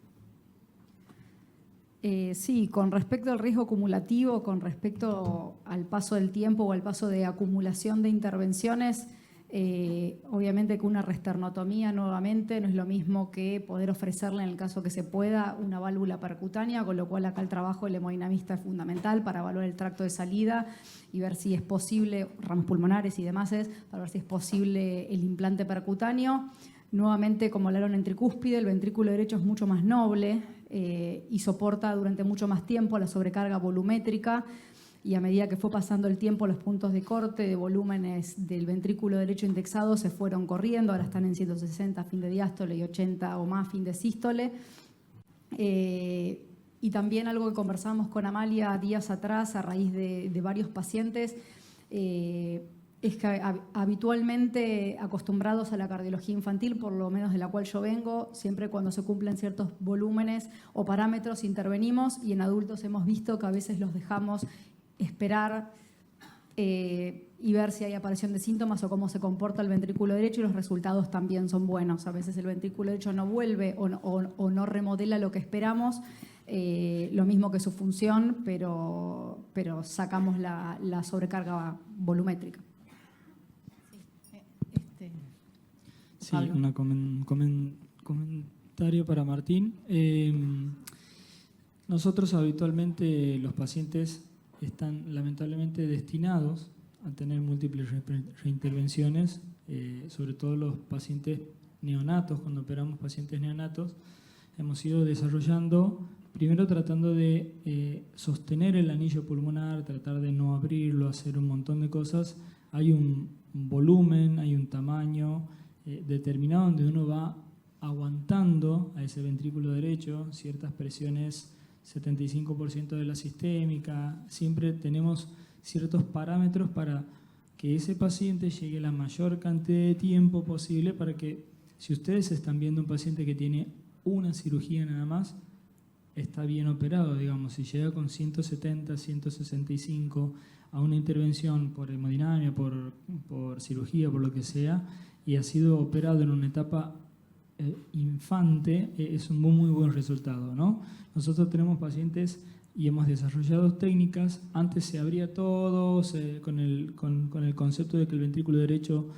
Sí, con respecto al riesgo acumulativo, con respecto al paso del tiempo o al paso de acumulación de intervenciones, obviamente que una resternotomía nuevamente no es lo mismo que poder ofrecerle, en el caso que se pueda, una válvula percutánea, con lo cual acá el trabajo del hemodinamista es fundamental para evaluar el tracto de salida y ver si es posible, ramos pulmonares y demás, para ver si es posible el implante percutáneo. Nuevamente, como hablaron en tricúspide, el ventrículo derecho es mucho más noble y soporta durante mucho más tiempo la sobrecarga volumétrica, y a medida que fue pasando el tiempo, los puntos de corte de volúmenes del ventrículo derecho indexado se fueron corriendo, ahora están en 160 fin de diástole y 80 o más fin de sístole. Y también algo que conversamos con Amalia días atrás a raíz de varios pacientes, es que habitualmente acostumbrados a la cardiología infantil, por lo menos de la cual yo vengo, siempre cuando se cumplen ciertos volúmenes o parámetros intervenimos, y en adultos hemos visto que a veces los dejamos esperar y ver si hay aparición de síntomas o cómo se comporta el ventrículo derecho, y los resultados también son buenos. A veces el ventrículo derecho no vuelve o no remodela lo que esperamos, lo mismo que su función, pero sacamos la sobrecarga volumétrica. Sí, un comentario para Martín. Nosotros habitualmente, los pacientes están lamentablemente destinados a tener múltiples reintervenciones, sobre todo los pacientes neonatos. Cuando operamos pacientes neonatos, hemos ido desarrollando, primero tratando de sostener el anillo pulmonar, tratar de no abrirlo, hacer un montón de cosas. Hay un volumen, hay un tamaño determinado donde uno va aguantando a ese ventrículo derecho ciertas presiones, 75% de la sistémica. Siempre tenemos ciertos parámetros para que ese paciente llegue la mayor cantidad de tiempo posible, para que, si ustedes están viendo un paciente que tiene una cirugía nada más, está bien operado, digamos. Si llega con 170, 165 a una intervención por hemodinamia, por cirugía, por lo que sea, y ha sido operado en una etapa infante, es un muy buen resultado, ¿no? Nosotros tenemos pacientes y hemos desarrollado técnicas. Antes se abría todo con el concepto de que el ventrículo derecho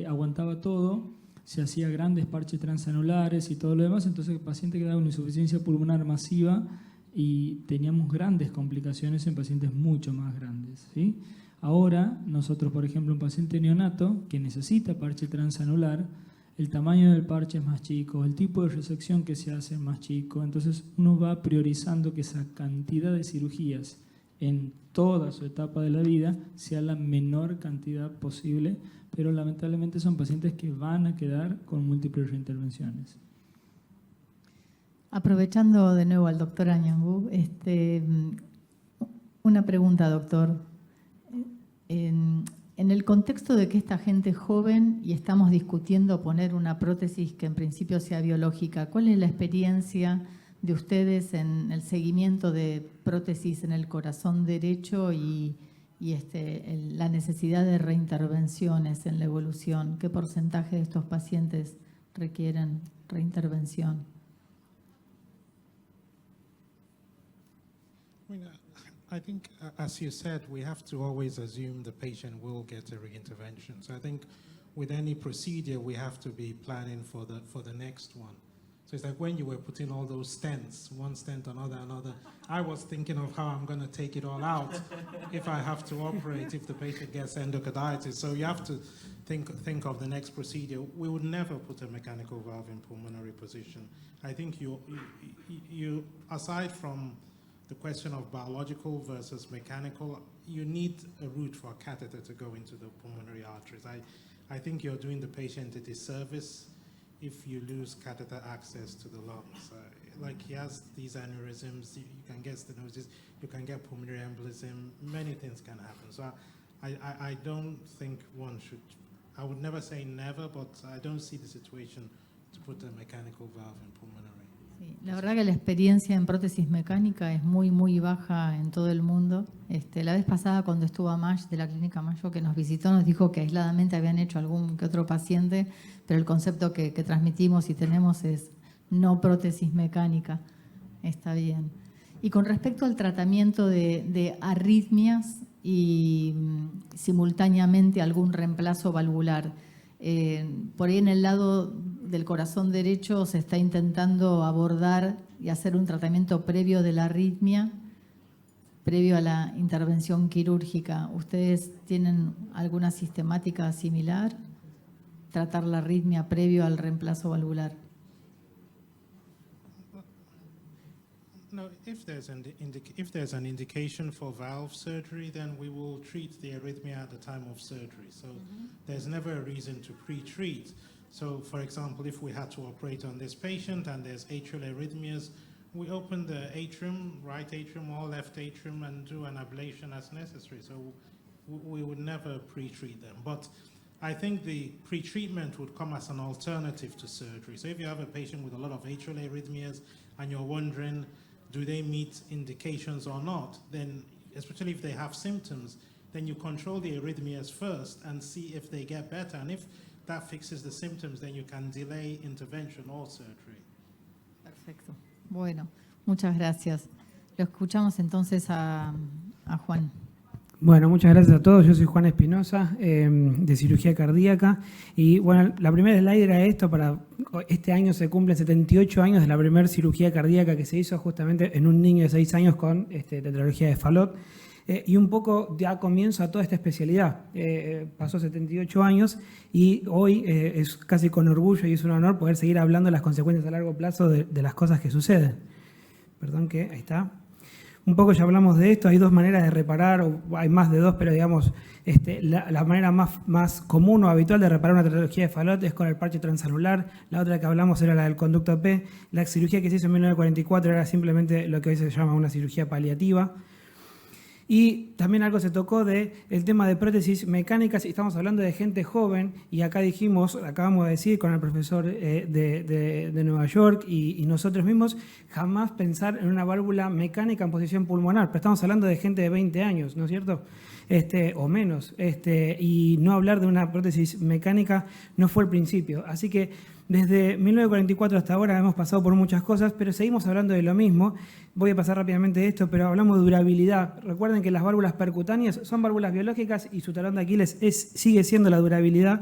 aguantaba todo, se hacía grandes parches transanulares y todo lo demás, entonces el paciente quedaba con insuficiencia pulmonar masiva y teníamos grandes complicaciones en pacientes mucho más grandes, ¿sí? Ahora, nosotros, por ejemplo, un paciente neonato que necesita parche transanular, el tamaño del parche es más chico, el tipo de resección que se hace es más chico, entonces uno va priorizando que esa cantidad de cirugías en toda su etapa de la vida sea la menor cantidad posible, pero lamentablemente son pacientes que van a quedar con múltiples reintervenciones. Aprovechando de nuevo al doctor Añangú, una pregunta, doctor. En el contexto de que esta gente es joven y estamos discutiendo poner una prótesis que en principio sea biológica, ¿cuál es la experiencia de ustedes en el seguimiento de prótesis en el corazón derecho y la necesidad de reintervenciones en la evolución? ¿Qué porcentaje de estos pacientes requieren reintervención? I think, as you said, we have to always assume the patient will get a reintervention. So I think with any procedure, we have to be planning for the next one. So it's like when you were putting all those stents, one stent, another. I was thinking of how I'm going to take it all out if I have to operate, if the patient gets endocarditis. So you have to think of the next procedure. We would never put a mechanical valve in pulmonary position. I think you aside from the question of biological versus mechanical, you need a route for a catheter to go into the pulmonary arteries. I think you're doing the patient a disservice if you lose catheter access to the lungs. Like he has these aneurysms, you can get stenosis, you can get pulmonary embolism, many things can happen. So I don't think one should, I would never say never, but I don't see the situation to put a mechanical valve in pulmonary. Sí, la verdad que la experiencia en prótesis mecánica es muy, muy baja en todo el mundo. La vez pasada cuando estuvo Amash de la Clínica Mayo que nos visitó, nos dijo que aisladamente habían hecho algún que otro paciente, pero el concepto que transmitimos y tenemos es no prótesis mecánica. Está bien. Y con respecto al tratamiento de arritmias y simultáneamente algún reemplazo valvular, por ahí en el lado del corazón derecho se está intentando abordar y hacer un tratamiento previo de la arritmia, previo a la intervención quirúrgica. ¿Ustedes tienen alguna sistemática similar? Tratar la arritmia previo al reemplazo valvular. No, if there's an indication for valve surgery, then we will treat the arrhythmia at the time of surgery. So there's never a reason to pre-treat. So, for example, if we had to operate on this patient and there's atrial arrhythmias, we open the atrium, right atrium or left atrium, and do an ablation as necessary. So we would never pre-treat them. But I think the pre-treatment would come as an alternative to surgery. So if you have a patient with a lot of atrial arrhythmias and you're wondering, do they meet indications or not, then, especially if they have symptoms, then you control the arrhythmias first and see if they get better. And if that fixes the symptoms, then you can delay intervention or surgery. Perfecto. Bueno, muchas gracias. Lo escuchamos entonces a Juan. Bueno, muchas gracias a todos. Yo soy Juan Espinosa, de cirugía cardíaca. Y bueno, la primera slide era esto. Para este año se cumplen 78 años de la primera cirugía cardíaca que se hizo justamente en un niño de 6 años con tetralogía de Fallot. Y un poco da comienzo a toda esta especialidad. Pasó 78 años y hoy es casi con orgullo y es un honor poder seguir hablando de las consecuencias a largo plazo de las cosas que suceden. Perdón que, ahí está. Un poco ya hablamos de esto, hay dos maneras de reparar, o hay más de dos, pero digamos, la manera más común o habitual de reparar una tetralogía de Fallot es con el parche transanular. La otra que hablamos era la del conducto P. La cirugía que se hizo en 1944 era simplemente lo que hoy se llama una cirugía paliativa. Y también algo se tocó del tema de prótesis mecánicas, y estamos hablando de gente joven, y acá acabamos de decir con el profesor de Nueva York y nosotros mismos, jamás pensar en una válvula mecánica en posición pulmonar, pero estamos hablando de gente de 20 años, ¿no es cierto? O menos, y no hablar de una prótesis mecánica no fue el principio. Así que desde 1944 hasta ahora hemos pasado por muchas cosas, pero seguimos hablando de lo mismo. Voy a pasar rápidamente esto, pero hablamos de durabilidad. Recuerden que las válvulas percutáneas son válvulas biológicas y su talón de Aquiles sigue siendo la durabilidad,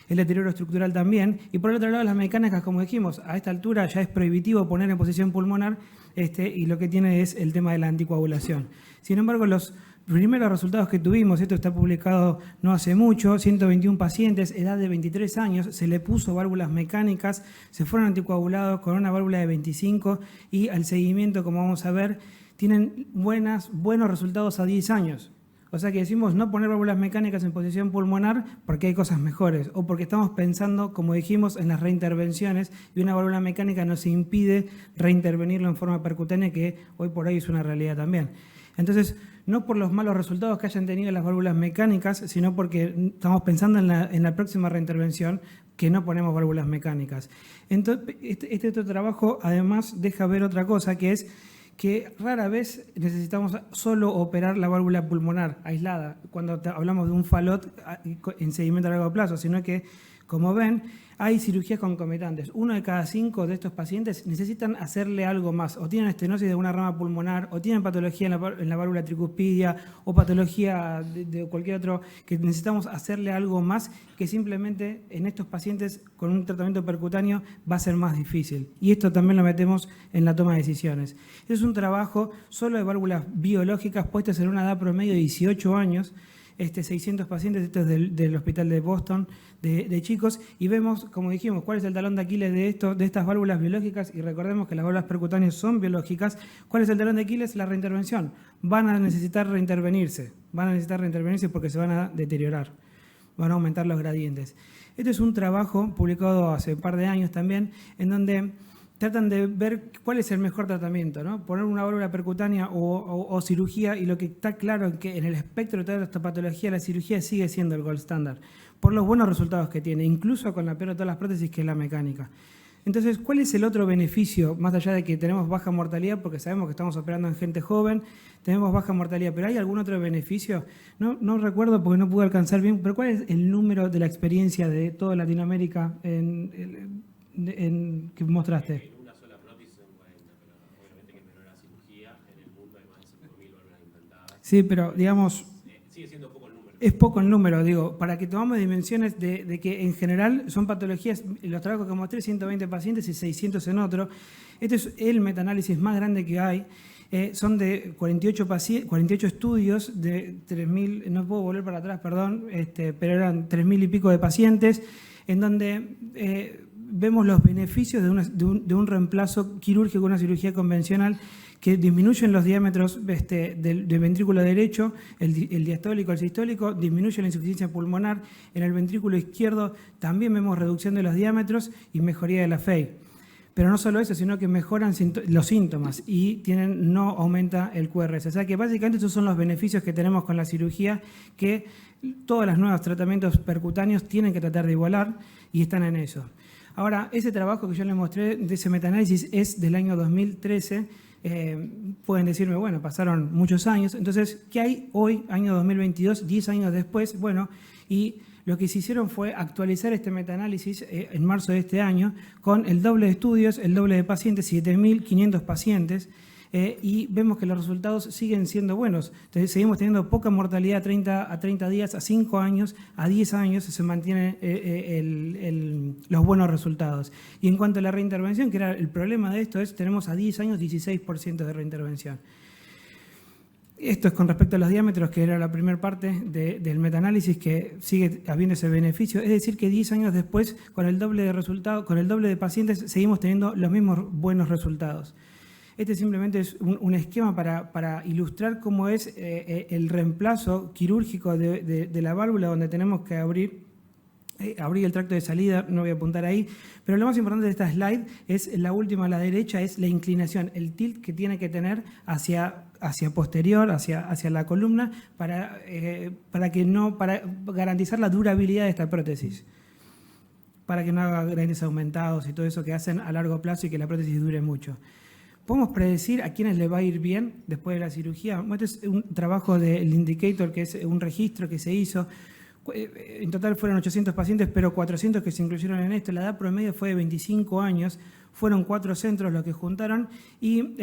el deterioro estructural también. Y por el otro lado, las mecánicas, como dijimos, a esta altura ya es prohibitivo poner en posición pulmonar y lo que tiene es el tema de la anticoagulación. Sin embargo, los primeros resultados que tuvimos, esto está publicado no hace mucho, 121 pacientes, edad de 23 años, se le puso válvulas mecánicas, se fueron anticoagulados con una válvula de 25 y al seguimiento, como vamos a ver, tienen buenos resultados a 10 años. O sea que decimos no poner válvulas mecánicas en posición pulmonar porque hay cosas mejores o porque estamos pensando, como dijimos, en las reintervenciones y una válvula mecánica nos impide reintervenirlo en forma percutánea, que hoy por hoy es una realidad también. Entonces, no por los malos resultados que hayan tenido las válvulas mecánicas, sino porque estamos pensando en la próxima reintervención que no ponemos válvulas mecánicas. Entonces, este otro trabajo además deja ver otra cosa, que es que rara vez necesitamos solo operar la válvula pulmonar aislada cuando hablamos de un Fallot en seguimiento a largo plazo, sino que, como ven, hay cirugías concomitantes. 1 de cada 5 de estos pacientes necesitan hacerle algo más. O tienen estenosis de una rama pulmonar, o tienen patología en la válvula tricuspidia, o patología de cualquier otro, que necesitamos hacerle algo más, que simplemente en estos pacientes con un tratamiento percutáneo va a ser más difícil. Y esto también lo metemos en la toma de decisiones. Es un trabajo solo de válvulas biológicas puestas en una edad promedio de 18 años, 600 pacientes, esto es del hospital de Boston, de chicos, y vemos, como dijimos, cuál es el talón de Aquiles de estas válvulas biológicas, y recordemos que las válvulas percutáneas son biológicas. ¿Cuál es el talón de Aquiles? La reintervención. Van a necesitar reintervenirse porque se van a deteriorar, van a aumentar los gradientes. Este es un trabajo publicado hace un par de años también, en donde tratan de ver cuál es el mejor tratamiento, ¿no? Poner una válvula percutánea o cirugía, y lo que está claro es que en el espectro de toda esta patología la cirugía sigue siendo el gold standard, por los buenos resultados que tiene, incluso con la peor de todas las prótesis, que es la mecánica. Entonces, ¿cuál es el otro beneficio? Más allá de que tenemos baja mortalidad, porque sabemos que estamos operando en gente joven, tenemos baja mortalidad, pero ¿hay algún otro beneficio? No recuerdo porque no pude alcanzar bien, pero ¿cuál es el número de la experiencia de toda Latinoamérica que mostraste? Una sola prótesis son 40, pero obviamente que menor la cirugía, en el mundo hay más de 5.000 válvulas implantadas. Sí, pero digamos, sigue siendo poco el número. es poco el número, digo, para que tomamos dimensiones de que en general son patologías, los trabajos que mostré, 120 pacientes y 600 en otro. Este es el metaanálisis más grande que hay. Son de 48 estudios de 3.000, no puedo volver para atrás, perdón, pero eran 3.000 y pico de pacientes, en donde vemos los beneficios de un reemplazo quirúrgico, una cirugía convencional, que disminuyen los diámetros del ventrículo derecho, el diastólico, el sistólico, disminuye la insuficiencia pulmonar. En el ventrículo izquierdo también vemos reducción de los diámetros y mejoría de la FEI. Pero no solo eso, sino que mejoran los síntomas y no aumenta el QRS. O sea que básicamente esos son los beneficios que tenemos con la cirugía, que todos los nuevos tratamientos percutáneos tienen que tratar de igualar, y están en eso. Ahora, ese trabajo que yo les mostré de ese metaanálisis es del año 2013. Pueden decirme, bueno, pasaron muchos años. Entonces, ¿qué hay hoy, año 2022, 10 años después? Bueno, y lo que se hicieron fue actualizar este metaanálisis en marzo de este año con el doble de estudios, el doble de pacientes, 7.500 pacientes, y vemos que los resultados siguen siendo buenos. Entonces, seguimos teniendo poca mortalidad a 30 días, a 5 años, a 10 años se mantienen los buenos resultados. Y en cuanto a la reintervención, que era el problema de esto, tenemos a 10 años 16% de reintervención. Esto es con respecto a los diámetros, que era la primera parte del metaanálisis, que sigue habiendo ese beneficio. Es decir, que 10 años después, con el doble de pacientes, seguimos teniendo los mismos buenos resultados. Este simplemente es un esquema para ilustrar cómo es el reemplazo quirúrgico de la válvula, donde tenemos que abrir el tracto de salida. No voy a apuntar ahí, pero lo más importante de esta slide es la última a la derecha, es la inclinación, el tilt que tiene que tener hacia posterior, hacia la columna, para garantizar la durabilidad de esta prótesis, para que no haga gradientes aumentados y todo eso que hacen a largo plazo y que la prótesis dure mucho. ¿Podemos predecir a quiénes le va a ir bien después de la cirugía? Este es un trabajo del Indicator, que es un registro que se hizo. En total fueron 800 pacientes, pero 400 que se incluyeron en esto. La edad promedio fue de 25 años. Fueron 4 centros los que juntaron, y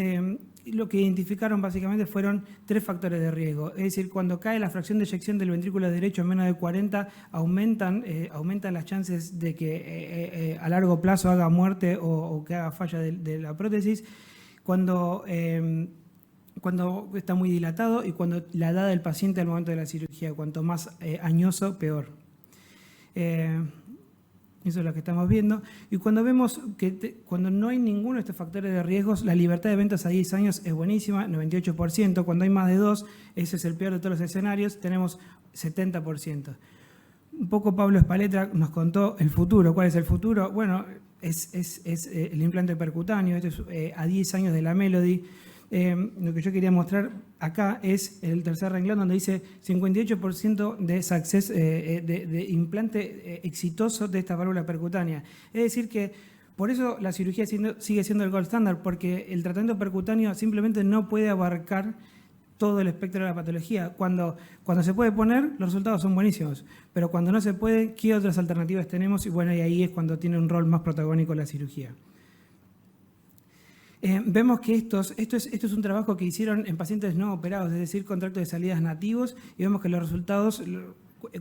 lo que identificaron básicamente fueron 3 factores de riesgo. Es decir, cuando cae la fracción de eyección del ventrículo derecho en menos de 40, aumentan las chances de que a largo plazo haga muerte o que haga falla de la prótesis. Cuando está muy dilatado, y cuando la edad del paciente al momento de la cirugía, cuanto más añoso, peor. Eso es lo que estamos viendo. Y cuando vemos que cuando no hay ninguno de estos factores de riesgos, la libertad de eventos a 10 años es buenísima, 98%. Cuando hay más de 2, ese es el peor de todos los escenarios, tenemos 70%. Un poco Pablo Spalletra nos contó el futuro. ¿Cuál es el futuro? Bueno, es el implante percutáneo. Esto es a 10 años de la Melody. Lo que yo quería mostrar acá es el tercer renglón donde dice 58% de success, de implante exitoso de esta válvula percutánea. Es decir que por eso la cirugía sigue siendo el gold standard, porque el tratamiento percutáneo simplemente no puede abarcar todo el espectro de la patología. Cuando se puede poner, los resultados son buenísimos, pero cuando no se puede, ¿qué otras alternativas tenemos? Y bueno, y ahí es cuando tiene un rol más protagónico la cirugía. Vemos que esto es un trabajo que hicieron en pacientes no operados, es decir, con tracto de salidas nativos, y vemos que los resultados,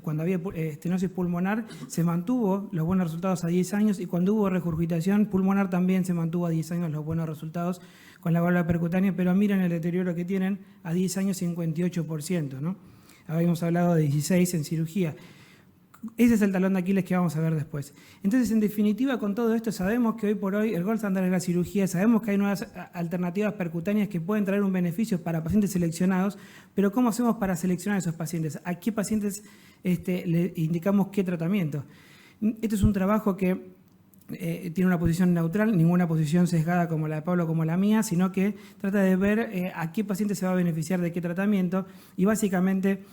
cuando había estenosis pulmonar, se mantuvo los buenos resultados a 10 años, y cuando hubo regurgitación pulmonar también se mantuvo a 10 años los buenos resultados con la válvula percutánea, pero miren el deterioro que tienen a 10 años, 58%, ¿no? Habíamos hablado de 16 en cirugía. Ese es el talón de Aquiles que vamos a ver después. Entonces, en definitiva, con todo esto, sabemos que hoy por hoy el gold standard es la cirugía, sabemos que hay nuevas alternativas percutáneas que pueden traer un beneficio para pacientes seleccionados, pero ¿cómo hacemos para seleccionar a esos pacientes? ¿A qué pacientes le indicamos qué tratamiento? Este es un trabajo que tiene una posición neutral, ninguna posición sesgada como la de Pablo como la mía, sino que trata de ver a qué paciente se va a beneficiar de qué tratamiento, y básicamente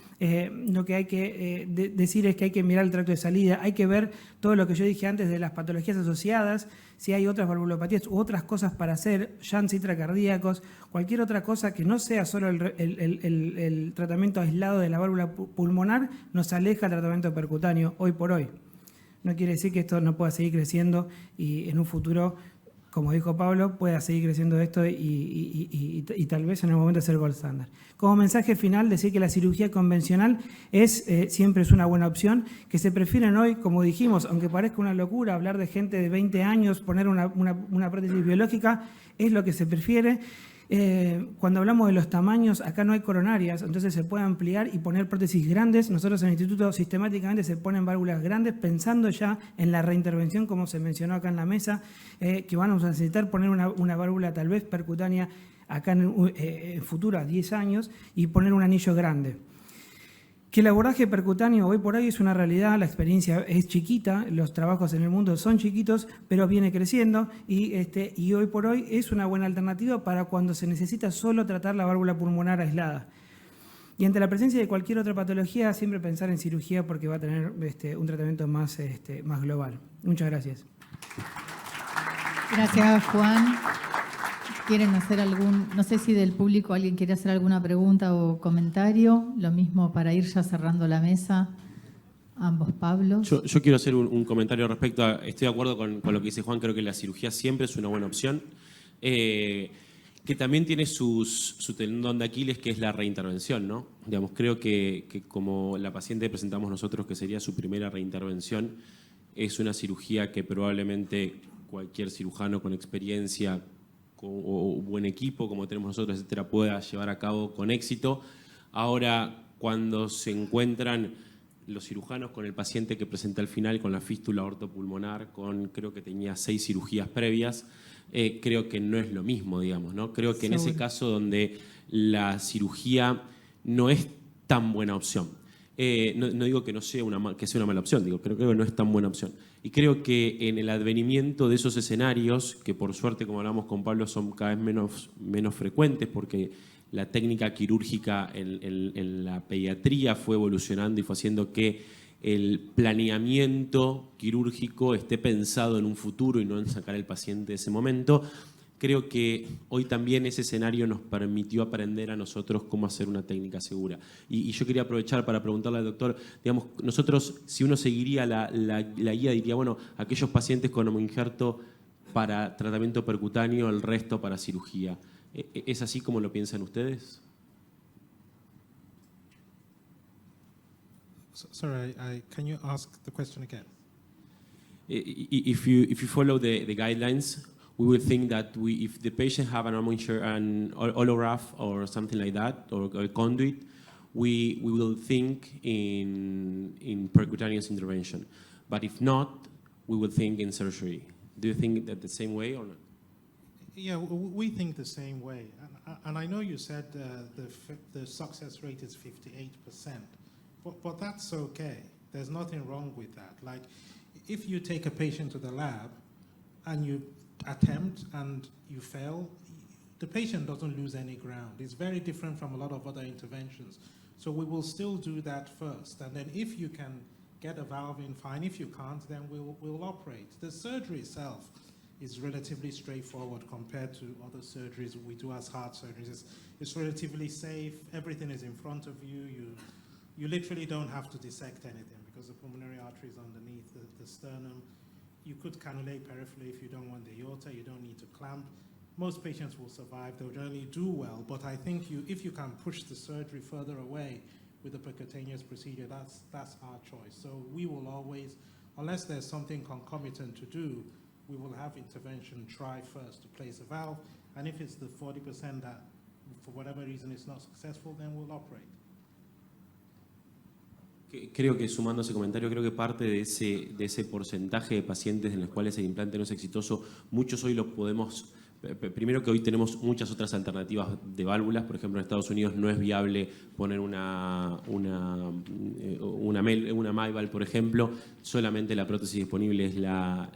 lo que hay que decir es que hay que mirar el tracto de salida, hay que ver todo lo que yo dije antes de las patologías asociadas, si hay otras valvulopatías u otras cosas para hacer, shunts intracardíacos, cualquier otra cosa que no sea solo el tratamiento aislado de la válvula pulmonar, nos aleja del tratamiento percutáneo hoy por hoy. No quiere decir que esto no pueda seguir creciendo y en un futuro, como dijo Pablo, pueda seguir creciendo esto y tal vez en el momento ser gold standard. Como mensaje final, decir que la cirugía convencional siempre es una buena opción, que se prefieren hoy, como dijimos, aunque parezca una locura hablar de gente de 20 años, poner una prótesis biológica, es lo que se prefiere. Cuando hablamos de los tamaños, acá no hay coronarias, entonces se puede ampliar y poner prótesis grandes. Nosotros en el instituto sistemáticamente se ponen válvulas grandes pensando ya en la reintervención, como se mencionó acá en la mesa, que vamos a necesitar poner una válvula tal vez percutánea acá en futuro a 10 años y poner un anillo grande. Que el abordaje percutáneo hoy por hoy es una realidad, la experiencia es chiquita, los trabajos en el mundo son chiquitos, pero viene creciendo y hoy por hoy es una buena alternativa para cuando se necesita solo tratar la válvula pulmonar aislada. Y ante la presencia de cualquier otra patología, siempre pensar en cirugía porque va a tener un tratamiento más global. Muchas gracias. Gracias, Juan. ¿Quieren hacer no sé si del público alguien quiere hacer alguna pregunta o comentario? Lo mismo para ir ya cerrando la mesa. Ambos Pablos. Yo quiero hacer un comentario respecto a, estoy de acuerdo con lo que dice Juan, creo que la cirugía siempre es una buena opción, que también tiene su tendón de Aquiles, que es la reintervención, ¿no? Digamos, creo que como la paciente que presentamos nosotros, que sería su primera reintervención, es una cirugía que probablemente cualquier cirujano con experiencia o buen equipo, como tenemos nosotros, etcétera, pueda llevar a cabo con éxito. Ahora, cuando se encuentran los cirujanos con el paciente que presenta al final con la fístula ortopulmonar, creo que tenía 6 cirugías previas, creo que no es lo mismo, digamos, ¿no? Creo que en ese caso donde la cirugía no es tan buena opción. No digo que no sea que sea una mala opción, digo, creo que no es tan buena opción. Y creo que en el advenimiento de esos escenarios, que por suerte, como hablamos con Pablo, son cada vez menos frecuentes, porque la técnica quirúrgica en la pediatría fue evolucionando y fue haciendo que el planeamiento quirúrgico esté pensado en un futuro y no en sacar al paciente de ese momento. Creo que hoy también ese escenario nos permitió aprender a nosotros cómo hacer una técnica segura. Y yo quería aprovechar para preguntarle al doctor, digamos, nosotros, si uno seguiría la guía, diría, bueno, aquellos pacientes con homoinjerto para tratamiento percutáneo, el resto para cirugía. ¿Es así como lo piensan ustedes? Sorry, can you ask the question again? If you follow the guidelines, we will think that if the patient have an allograft or something like that, or a conduit, we will think in percutaneous intervention. But if not, we will think in surgery. Do you think that the same way or not? Yeah, we think the same way. And I know you said the success rate is 58%, but that's okay. There's nothing wrong with that. Like, if you take a patient to the lab and you attempt and you fail, the patient doesn't lose any ground. It's very different from a lot of other interventions. So we will still do that first. And then if you can get a valve in, fine. If you can't, then we'll operate. The surgery itself is relatively straightforward compared to other surgeries we do as heart surgeries. It's relatively safe. Everything is in front of you. You literally don't have to dissect anything because the pulmonary artery is underneath the sternum. You could cannulate peripherally if you don't want the aorta. You don't need to clamp. Most patients will survive. They'll generally do well. But I think if you can push the surgery further away with a percutaneous procedure, that's our choice. So we will always, unless there's something concomitant to do, we will have intervention try first to place a valve. And if it's the 40% that, for whatever reason, is not successful, then we'll operate. Creo que sumando ese comentario, creo que parte de ese porcentaje de pacientes en los cuales el implante no es exitoso, muchos hoy los podemos, primero que hoy tenemos muchas otras alternativas de válvulas, por ejemplo en Estados Unidos no es viable poner una MyValve, por ejemplo, solamente la prótesis disponible es la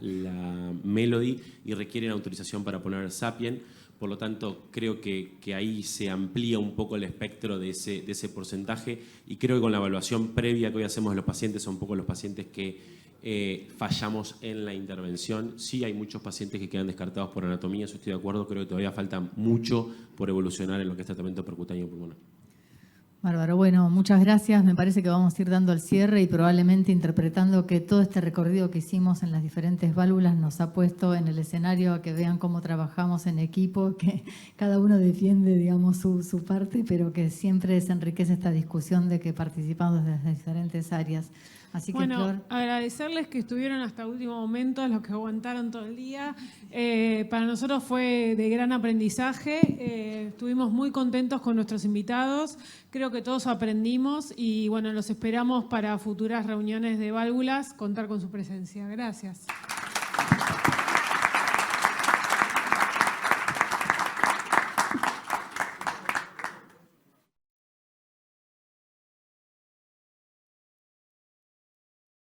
Melody y requieren autorización para poner Sapien. Por lo tanto, creo que ahí se amplía un poco el espectro de ese porcentaje y creo que con la evaluación previa que hoy hacemos de los pacientes son un poco los pacientes que fallamos en la intervención. Sí hay muchos pacientes que quedan descartados por anatomía, eso estoy de acuerdo, creo que todavía falta mucho por evolucionar en lo que es tratamiento percutáneo pulmonar. Bárbaro, bueno, muchas gracias. Me parece que vamos a ir dando el cierre y probablemente interpretando que todo este recorrido que hicimos en las diferentes válvulas nos ha puesto en el escenario a que vean cómo trabajamos en equipo, que cada uno defiende, digamos, su parte, pero que siempre se enriquece esta discusión de que participamos desde diferentes áreas. Así que, bueno, Flor, agradecerles que estuvieron hasta último momento, los que aguantaron todo el día. Para nosotros fue de gran aprendizaje. Estuvimos muy contentos con nuestros invitados. Creo que todos aprendimos y bueno, los esperamos para futuras reuniones de válvulas, contar con su presencia. Gracias.